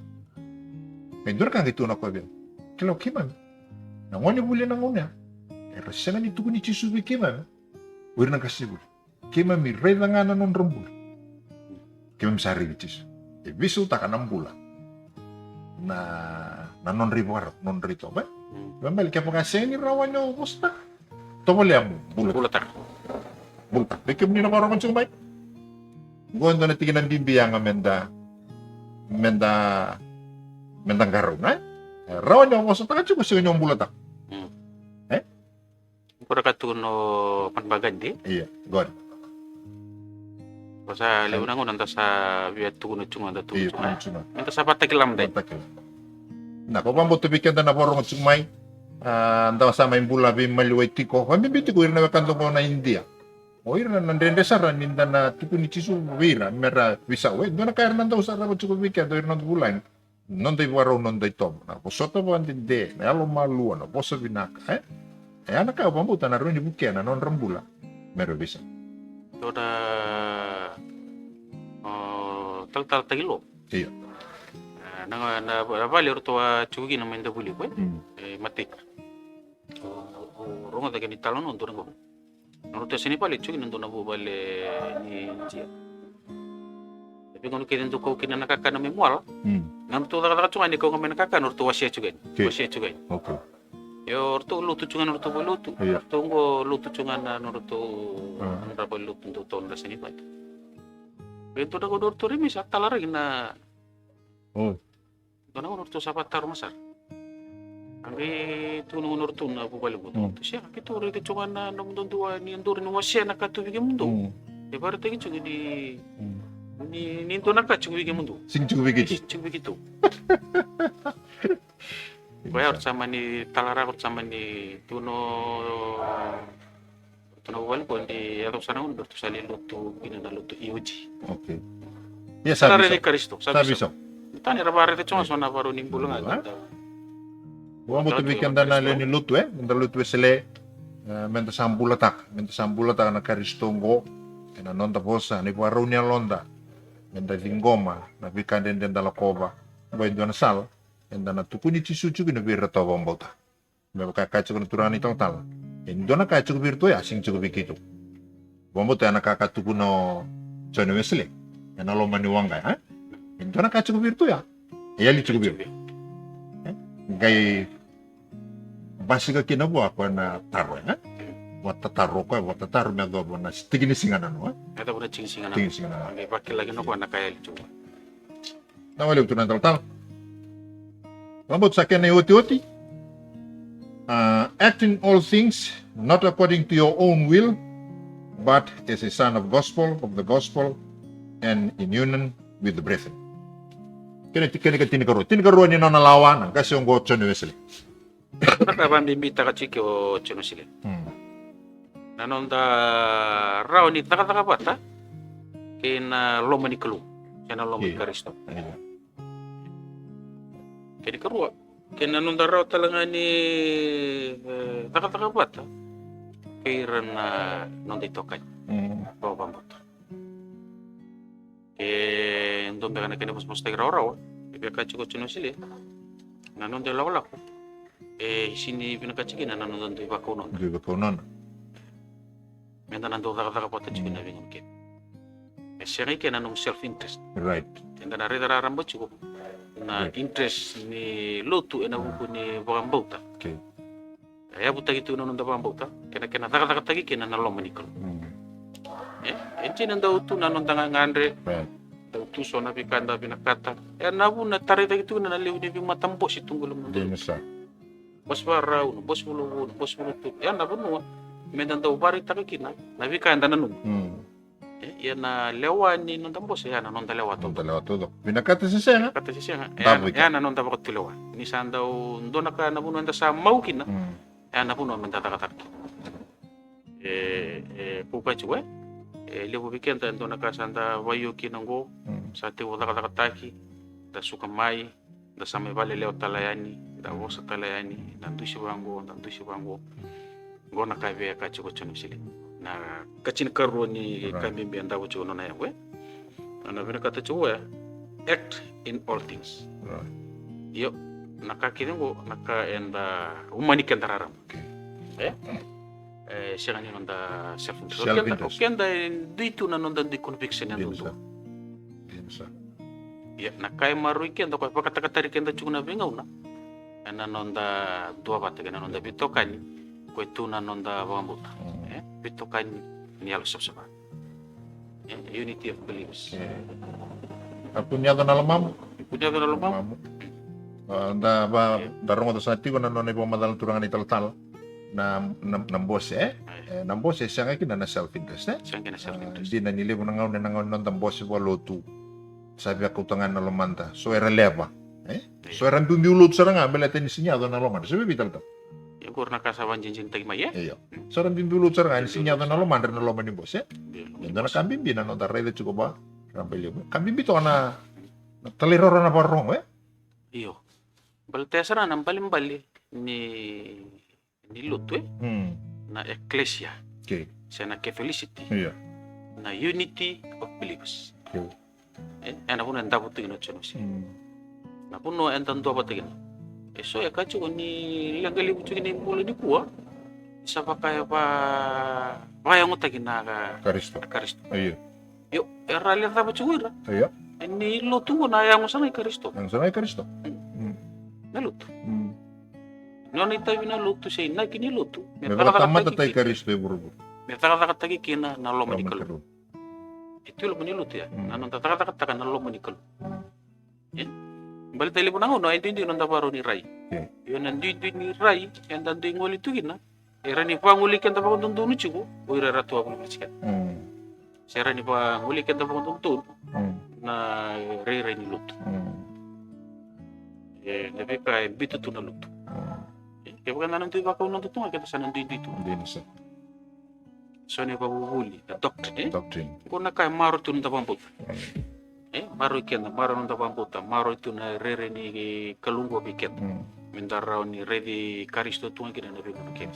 Mendur kan gitu na ko ben. Kilo kiman. Na ngoni buli na ngona. Resena ni tukun ni chisu be kiman. Wir na kasibul. Kiman mi reda ngana non rombul. Kiman sari bicis. Bisu tak 6 bulan. Na non ribuar, non rito ba? Bambal kaya pagkasya ni rawan nyo gusta. Tumuli ang bulat. Bulat. Bekim ni naman raman sumay. Gondo na tigin ang bibiyang mendang garo na. Rawan nyo gusta. Taka chuko siya nyo bulat. Pura ka tuno panbagad di? Iya, God. Basa leuna ngon anta sa via tugu na cunga da tugu Iya, cunga. cuma. Anta sa patakilam dai. Batakil. Nah, kau pambo tu bikin tanah borong cumai, anda sama imbula bim maliwai tiko, kami bitiko irna kantong ko na India. O irna nandende sara ninda na tuku ni cisu wira mera bisa we, dona kair nanda usara ko cukup bikin do irna bulan. Non dai waro non dai tom. Na posota bo andinde, na alo malu na poso binaka, anak kau pambo tanah runi bukian na non rembula. Mera bisa. Toda tal tagilo. Iya. Na vale orto a chugi na menda buli ko. Matik. Ronga da ni talon on turango. Norto sini pale chugi ndo na bale ni jia. Tapi ngono keden to ko kinana kaka na memual. Nan to da cunga ni ko ngamen kaka norto wasia chuga. Wasia chuga. Okay. Yo orto lutu cunga norto lutu. Iya. Orto ngo lutu cunga na norto nda pale lutu ndo to nda sini pale. Bento da ko orto rimis atalara gina. Oh. Dona orto sapat taru masar. Angge tu no orto na bu bale buto. Tu sia ke tu rete cunga na nom don dua ni ndur ni wasia na ka tu bige mundo. E bare tegi cunga ni to na ka cunga bige mundo. Sing cukup begitu. Cunga bige tu. Kaya harus sama ni talara harus sama ni tuno bale ko di atau sana un bertu sali lutu ina na lutu iuji. Okay. Ya Talara sabi ni karisto, sabi sabi. Tani rabare te cunga sona baru nimbulung Ah. ada. Wa mo tu bikin dana le ni lutu nda lutu sele menta sambula tak na karistongo ena nonda bosa ni warunia londa menta lingoma na bikan den dala koba boy dona sal enda na tukuni cisu cugu na birra to bombota me ka ka cugu turani total en dona ka cugu birto ya sing cugu bikitu bombota na ka tuku no chone wesle ena lo mani wanga en dona ka cugu birto ya li cugu birto gai basiga kina bo ako na taro wata taro ko wata taro na do na stigini singana no Ada pun cing singan. tingin singana Angge pakai lagi no ko anak kaya cuma. na wale tu na tal mabot sa ken oti act in all things not according to your own will but as a son of the gospel and in union with the brethren kene ka tinikaro ni nona lawan kasi yung go chone wesle Naka ba bimbita ka chiki o chino sile. Nanonda rao ni taka bata. Kena loma ni kalu. Kena loma ni karisto. Kena karua. Kena nonda rao talanga ni taka bata. Kira na nonda itokan. Bawa bambot. Ndombe kana kena bos tay rao. Ibe ka chiko chino sile. Nanonda lawlako. Sini pinakachiki na nanonood ito iba ko noon. Di ba ko non Menta nando taka po tayo na bingon ke. Siya ngay kaya nanong self-interest. right Tenda na rita rarambot siya na interest ni lutu na buko ni bakang bauta. okay Kaya buta gitu nanong bakang bauta. Kena taka tagi kena nalong manikol. Enci nanda utu nanong tanga ngandre. right Utu so na pikanda pinakata. Nabu na tarita gitu na naliw ni bing matambo si tunggulong di mundo. masa Bos barau, bos bulu, bos bulu tu. Nabu nuwa. Medan daw bari takikina. Nabi kanda nanong. Na lewa ni nung tambos na nung dalawa to. Ang dalawa todo binakata sa siya Kata siya Baboy ka. na nung dapat tilawa. Ni daw doon naka nabunuan sa maukin na. Nabunuan man tatatak. Puka chuwe. Lewo weekend doon naka sanda wayo kinanggo sa tiwo takataki. Da sukamai, da samay bale leo talayani, da wosa talayani, da dushi bango. Go nakaibe ka chuko chunu sili. Na kachin karo ni kami bianda wo chuno na yawe. Na bina kata chuwe act in all things. Yo nakakiringo nakaenda umanikan tararam. Siya nga nonda self-interest. Kenda dito na nonda di conviction na nonda. Ya nakai maru kenda ko pakata-katari kenda chuna bengaw na. Na nonda dua bata na nonda bitokani ko itu na nonda bambuta. Bitokani ni alos sa unity of beliefs. Punya na lamam Punya na lamam. da ba darong do sa tigo na nonay pamadalang turangan ni tal na bose na bose sanga kina na self interest Siyang kinasal interest. di na nili mo nangaw non bose wa lotu sabi ako utangan na lomanta so era leva so era bimiulut saranga belete ni sinyado na lomanta sabi bital to Yung kurna kasawan jinjin tagi maya. iyo so era bimiulut saranga ni sinyado na lomanta na lomani bose yendo na kambimbi na no darrede cukup ba rampelio kambimbi to na taliroro na barong Iyo. Baltesara ng balimbali ni Lutu na Ecclesia. okay Siya na Felicity. iya Na Unity of Believers. okay Ana po nang dapat tingin at siya. Na po no entan to apa tingin. So ya kacu ni lagali bucu ni pula ni kuah. Isa pa kaya pa yang utagin na Karisto Karisto. iya Yo, eralir ta bucu ira. iya Ni Lutu na yang usang Karisto. yang sana Karisto Na Lutu. No ni tayo na Lutu siya na kini Lutu. Mebala tamat tatay Karisto buru Mereka tagi kina na lo manikal. Itu lo Lutu ya. Nanon tataka na lo manikal. Balik tali po na no, ito hindi nang taparo ni Ray. Yun nandito ni Ray, yan nandito yung ulit gina. Era ni pa nguli kan tapako tuntunut siya ko. O ira rato ako nagkasikat. Sera ni pa nguli kan tapako tuntun na Ray ni Lutu. Nabi ka bito to na Lutu. Kaya baka nanong tuwa ka unang tutungan kita sa nandito dito. hindi na sa So ni pa bubuli na doctrine. doctrine Kung na kaya maro ito nung tapang puta. Maro ikan, maro nung tapang puta. Maro ito na rere ni kalunggo biket. Mendaraw ni Redi Karisto tunga kina na rin biket.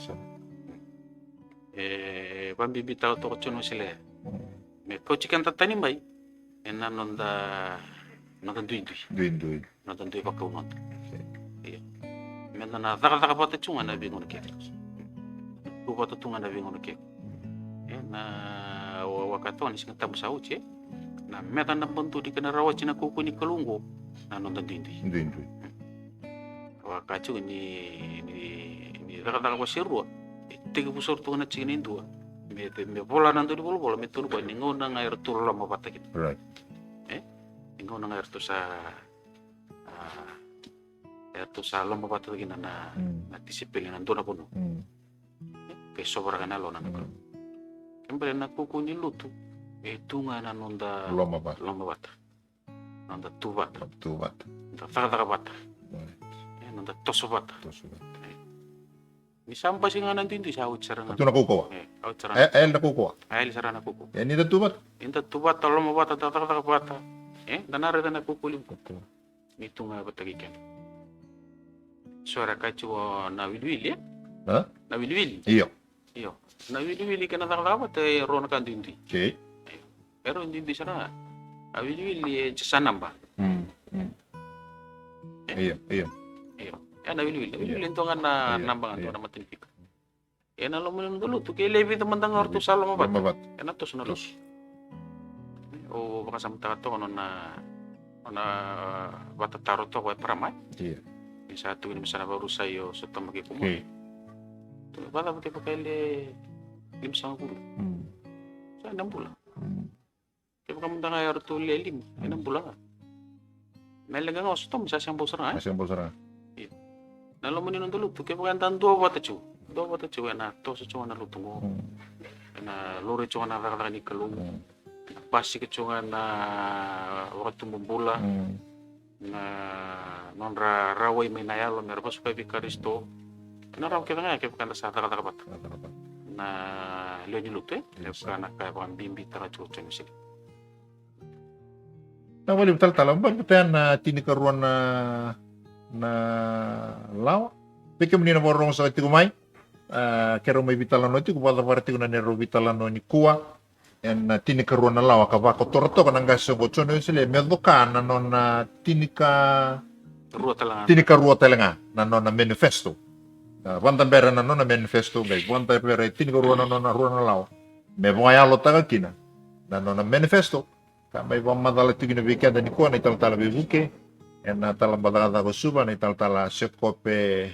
Pambibitaw to ko tsuno sila. Me kochikan tatani bay. Nanon da duindui. duin Duindui pa kaunon. Men na taka pa tsunga na bingon kek. Kupa tunga na bingon kek. Na wakato ni singa tamu sauche. Na meta na bantu di kana rawa china kuku ni kalunggo. Nanon da duindui. duin Wakacho ni taka pa sirwa. Tiga busur tunga na china indua. Me bola nanti di bola me turba ni ngona ngair tur lama patakit. right Ngona ngair tu sa lama patakit na disiplin nanti na puno. Ke sobra kana lo na ko. Kembali na kuku ni Lutu. Tunga na nonda loma ba lama bata. Nonda tubat. tubat Taka bata. Nonda toso bata. to sudah Ni sampai singa nanti di sa sarang. tu nakukuha Out sarang. el nakukuha Ay sarang na kuku. yan ito tubat Inta tubat lama bata taka bata. Danare na kuku lim. Itu nga batagikan. Suara kacu na wilwili ya? Ha? Na wilwili. iyo Iyo. Na wilwili ka na takatawa te ron ka dindi. okay Pero hindi sana. Na wilwili sanam ba? iyo Iyo. Na wilwili. Wilwili ito nga na Iyo, nambangan iyo. to na matinpik. Na lo mo dulu tu kay levi teman tang orto sa lama bat. loma bat Na to sunod. O baka samta to na bata taro to ko pramay. iya Sa tuwin mo sana baru sayo sa tamagi ko mo. okay Bata pati pa kaili lim sa guru. Sa 6 bulan. Kaya baka munda nga yaro to lim. 6 bulan nga. Nalaga nga osto sa siyang bosa nga. masih bosan Nalo mo ni nung duluto. Kaya baka antan 2 bata chu. 2 bata chu na to sa chunga na luto mo. Na lori chunga na kakaka ni kalung. Pasi ka chunga na wakatu bumbula. Na non raway may nayalo. Meron pa supay Karisto. Naraw kita nga kaya baka sa taka bata. Na leon yung luto Kaya baka nakaya bimbi taka chucha ni sila. na wali betal talam ba betayan na tinikaruan na lawa peke menina borong sa tikumai kero may bitalano iti kupada parti kuna nero bitalano ni kuwa en tinikaruan na lawa kaba ko torto kanang gaso bochono sile medokan na non tinika Rua talangan. tinikaruan talanga na non na manifesto Bantan bera na non na manifesto guys bantan bera tinikaruan na non na ruan na lawa me bongaya lo taga kina na non na manifesto Kamay pamadala ito ginabigyan ni kuwa na ital-tala bibuke na talang batang ko suba na ital-tala sekope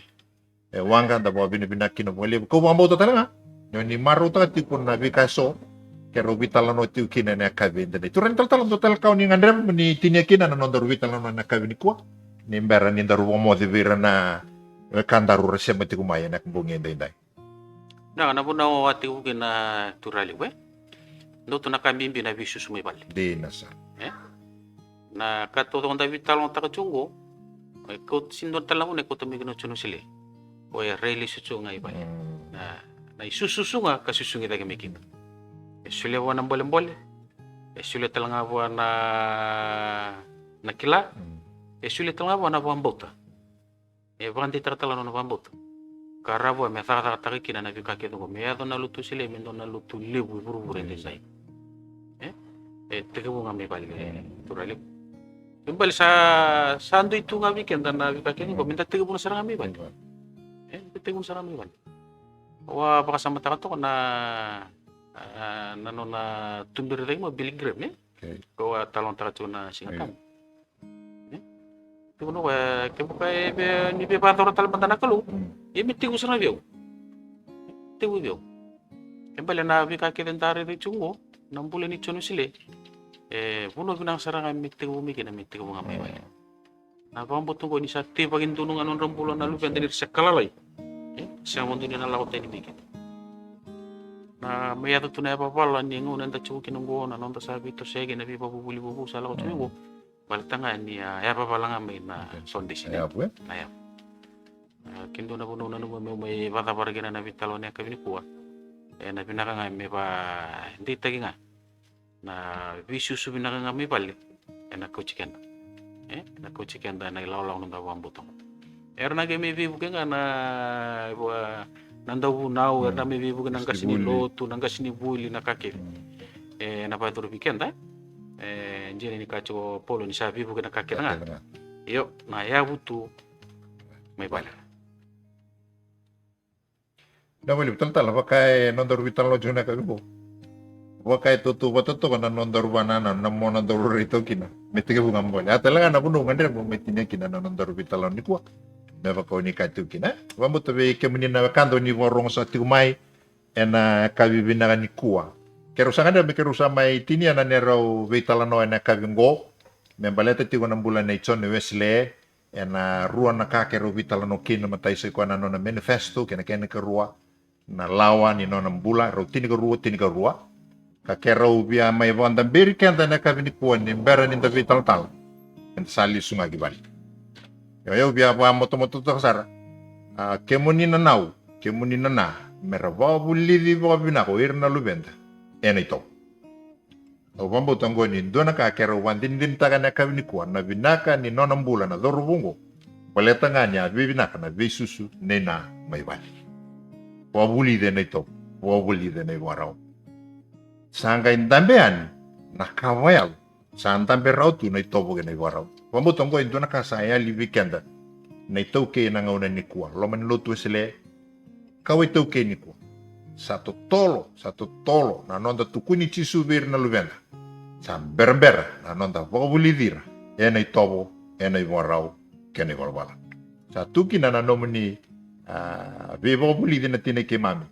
wanga da bawa binibinakin na pumali ko mambo to talaga yon ni maro ta tipo na bikaso kero bitala no tiu kina na kabe da itu rental talang total kau ni ngandrem ni tiniakina na non daru bitala no na kabe ni kuwa ni mbera ni daru mo de vira na kandaru resema ti kumaya na kumbungin dai Na po na wati ko na turali we. No to na kami na visu sumay bali. Di na sa. Na katotong David talong takachungo. Ko sindon talang mo ko tumigno chuno sile. O reli su nga ibali. Na isususu nga kasusungi tayo mikin. Sule wa ng bolem-bole. Sule talang wa na nakila. Sule talang wa na bambota. Bandi tartala no bambota. Karabo me taka kina na vika kedo me ya dona lutu sile me dona lutu lebu buru ende sai. Tege bunga me bali turali. Kembali sa sando itu nga weekend na vika kedo minta tege bunga sarang me bali. Tege bunga sarang me bali. Wa baka sama taka to na nano na tumbir tayo mo biligram ko talong taka na singatan. Tuno ka kebuka ni be pator tal bantana kalu. Tigo sana view. Tigo view. Kembali na vika kedentare de chungo, nambule ni chono sile. Puno binang sarang tigo mikina tigo mga may. Na pambuto ko ni sa tipagin tunong anon rambulan na lupen din sa kalalay. Siya mo din na lakot ni bikin. Na may ato tunay pa pala ni ngunan ta chuki nunggo na nonta sabi to sege na bipa bubuli bubu sa lakot chungo. Baltanga ni ya pa pala nga may na sondis ni. Ayap. Kindo na puno na may bata paragina na vitalo niya kami ni kuwa. Na pinaka nga may pa hindi tagi nga. Na visu su pinaka nga may pali. Na kuchikan. Na kuchikan na ilawlaw ng tawang butong. Na may vibu ka nga na nandaw bunaw. Na may vibu ka nang kasini loto, nang kasini buli na kakil. Na pa ito rupikan ta. Njiri ni kacho polo ni sa vibu ka na kakil nga. Iyo, na yabutu may pala. Namali betul tal pakai nondor vital lo juna kago. Pakai tutu batoto kana nondor banana namo nondor itu kina. Metige bunga mbole. Atala kana bunu ngandre mo metinya kina nondor vital lo ni kwa. Neva ko ni katu kina. Vambo tabe kemuni na kando ni worong sa tigumai ena kabi bina ni kwa. Kero sanganda me kero samai tini ana nero vital no ena kabi ngo. Membaleta tigo na bulan na itson wesle ena ruan na kakero vital no kina matai se kwa na no manifesto kena kena ke rua. Na lawan ni nona mbula ro tini ka rua ka kero bia mai wanda beri kenda na ka bini kuan ni bera ni da vital tal en sali sunga gibali yo bia ba moto to sara kemuni na nau kemuni na mera ba bulli di ba bina ko irna lubenda ena ito o bambo tango ni dona ka kero wandin din ta na ka bini kuan na binaka ni nona mbula na dorubungo baleta nganya bibinaka na bisusu nena mai bali wabuli de neto, wabuli de ne warau. Sangga indambean na kawel, santambe rautu na itobo ge ne warau. Wamu tonggo indo na kasaya li weekenda. Na itoke na ngauna ni kuwa. Loman lutu sile, kawe itoke ni kuwa. Satu tolo, na nonda tukuni chisu bir na luvenda. Sam berber, na nonda wabuli dira. Ena itobo, ena warau, kene warbala. Satu kina na nomini bebo buli din natin ay kimami.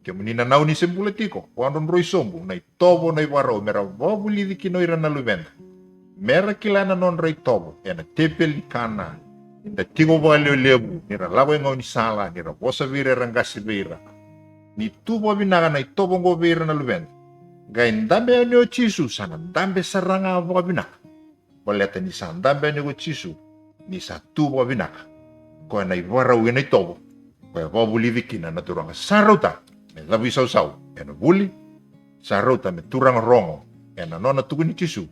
Kaya munina na ni simpulatiko, wanon roy sombo, na itobo na iwaro, mera bobuli di kinoira na lubenda. Mera kilana non roy tobo, na tepel ni kana, inda tigo valio lebu, nira laway ngaw ni sala, nira bosa vira rangasi vira. Ni tubo binaka na itobo ngo vira na lubenda. Gain dambe anyo chisu, sana dambe saranga abo binaka. Baleta ni sana dambe anyo chisu, ni sa tubo binaka. Kaya na iwaraw na itobo. Kaya buli vikina na turang sarota, me labi saw, ena buli, sarota me turang rongo, ena nona tukuni chisu,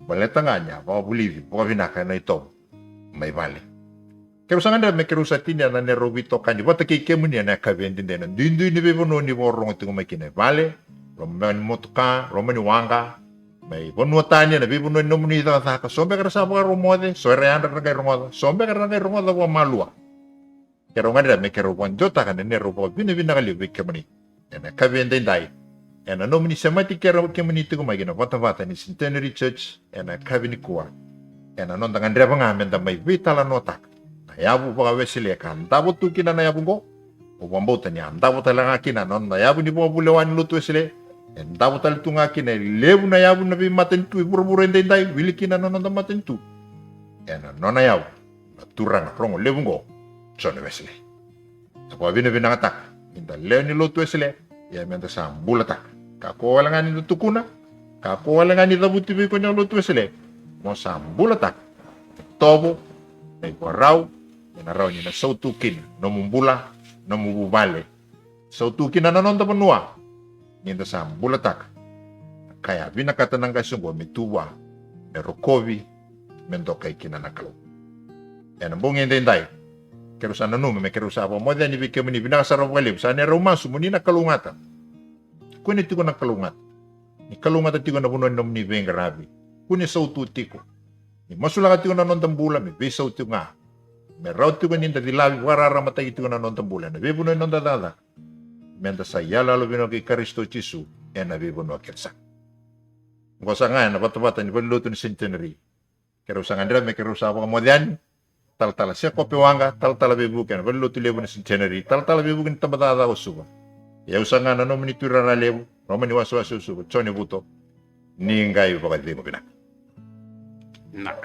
baleta nga niya, buli vinaka na ito, may bali. Kaya sa nga me kerusa tinya na nerobito kanyo, bata kikemu niya na kabendin din, dindu ni bebono ni borong ito may kinebale, roman motuka, roman wanga, may bonuatanya na bebono ni nomuni ito ka, sombe ka sa mga rumode, so reanda ka kay rumode, sombe ka kay rumode wa malua. Kero nga me kero wanjota ka na nero po binibina ka liwik ka mani. Ena kabendin dai. Ena nomini samati kero kemani ito kumagina vata ni Centenary Church, ena kabini kuwa. Ena non dangan dreba nga menda may vitala notak. Nayabu pa kawesili ka, andabo tu kina nayabu ko. Upambota niya, andabo talaga kina, non nayabu ni po bulawan luto esili. Andabo talaga tu nga kina, lebu nayabu na bimaten tu, iburo-buro hindi dai, wili kina non maten tu. Ena non nayabu, turang rongo lebu ko. So na Wesley. Sa kwa binibinangatak, Inda leo ni lotu esele ya menda sambulata. Kako walangan ni tukuna. Kako walangan ni dabuti ko nya lotu esele. Mo sambulata. Tobo ay warau na raw ni na sautukin no mumbula no mububale. Sautukin na nanon tapanua. Ninda sambulatak. Kaya binakata ng kasungo mituwa merokovi mendokay kinanakalo. Yan ang buong hindi. Kerusan na nume, may kerusa pa mo din, ibigay mo ni binakasarap walib. Saan yung romanso mo, ni nakalungatan. Kung ito ko nakalungat, ni kalungat at ito na punuan ng ni Vengarabi. Kung sa ututi ko, ni masulang at ito na nondang bulan, may besa ito nga. May raut ito ko ninda, di labi, wararamatay ito na nondang bulan. Nabibunoy nondang dada. Menda sa yalalo bino kay Karisto Chisu, e nabibunoy kersa. Kung sa nga, nabatabata, ni paluto ni Centenary. Kerusa nga nila, may kerusa pa mo diyan. Tal-tala siya ko pewanga, tal-tala bibukan. Wala tulebo ni Centenary, tal-tala bibukan tabatata ko suba. Ya usanga na nomi ni tura na lebo, romani wasu suba, choni buto, ni ngai baka di mo binak. Nak.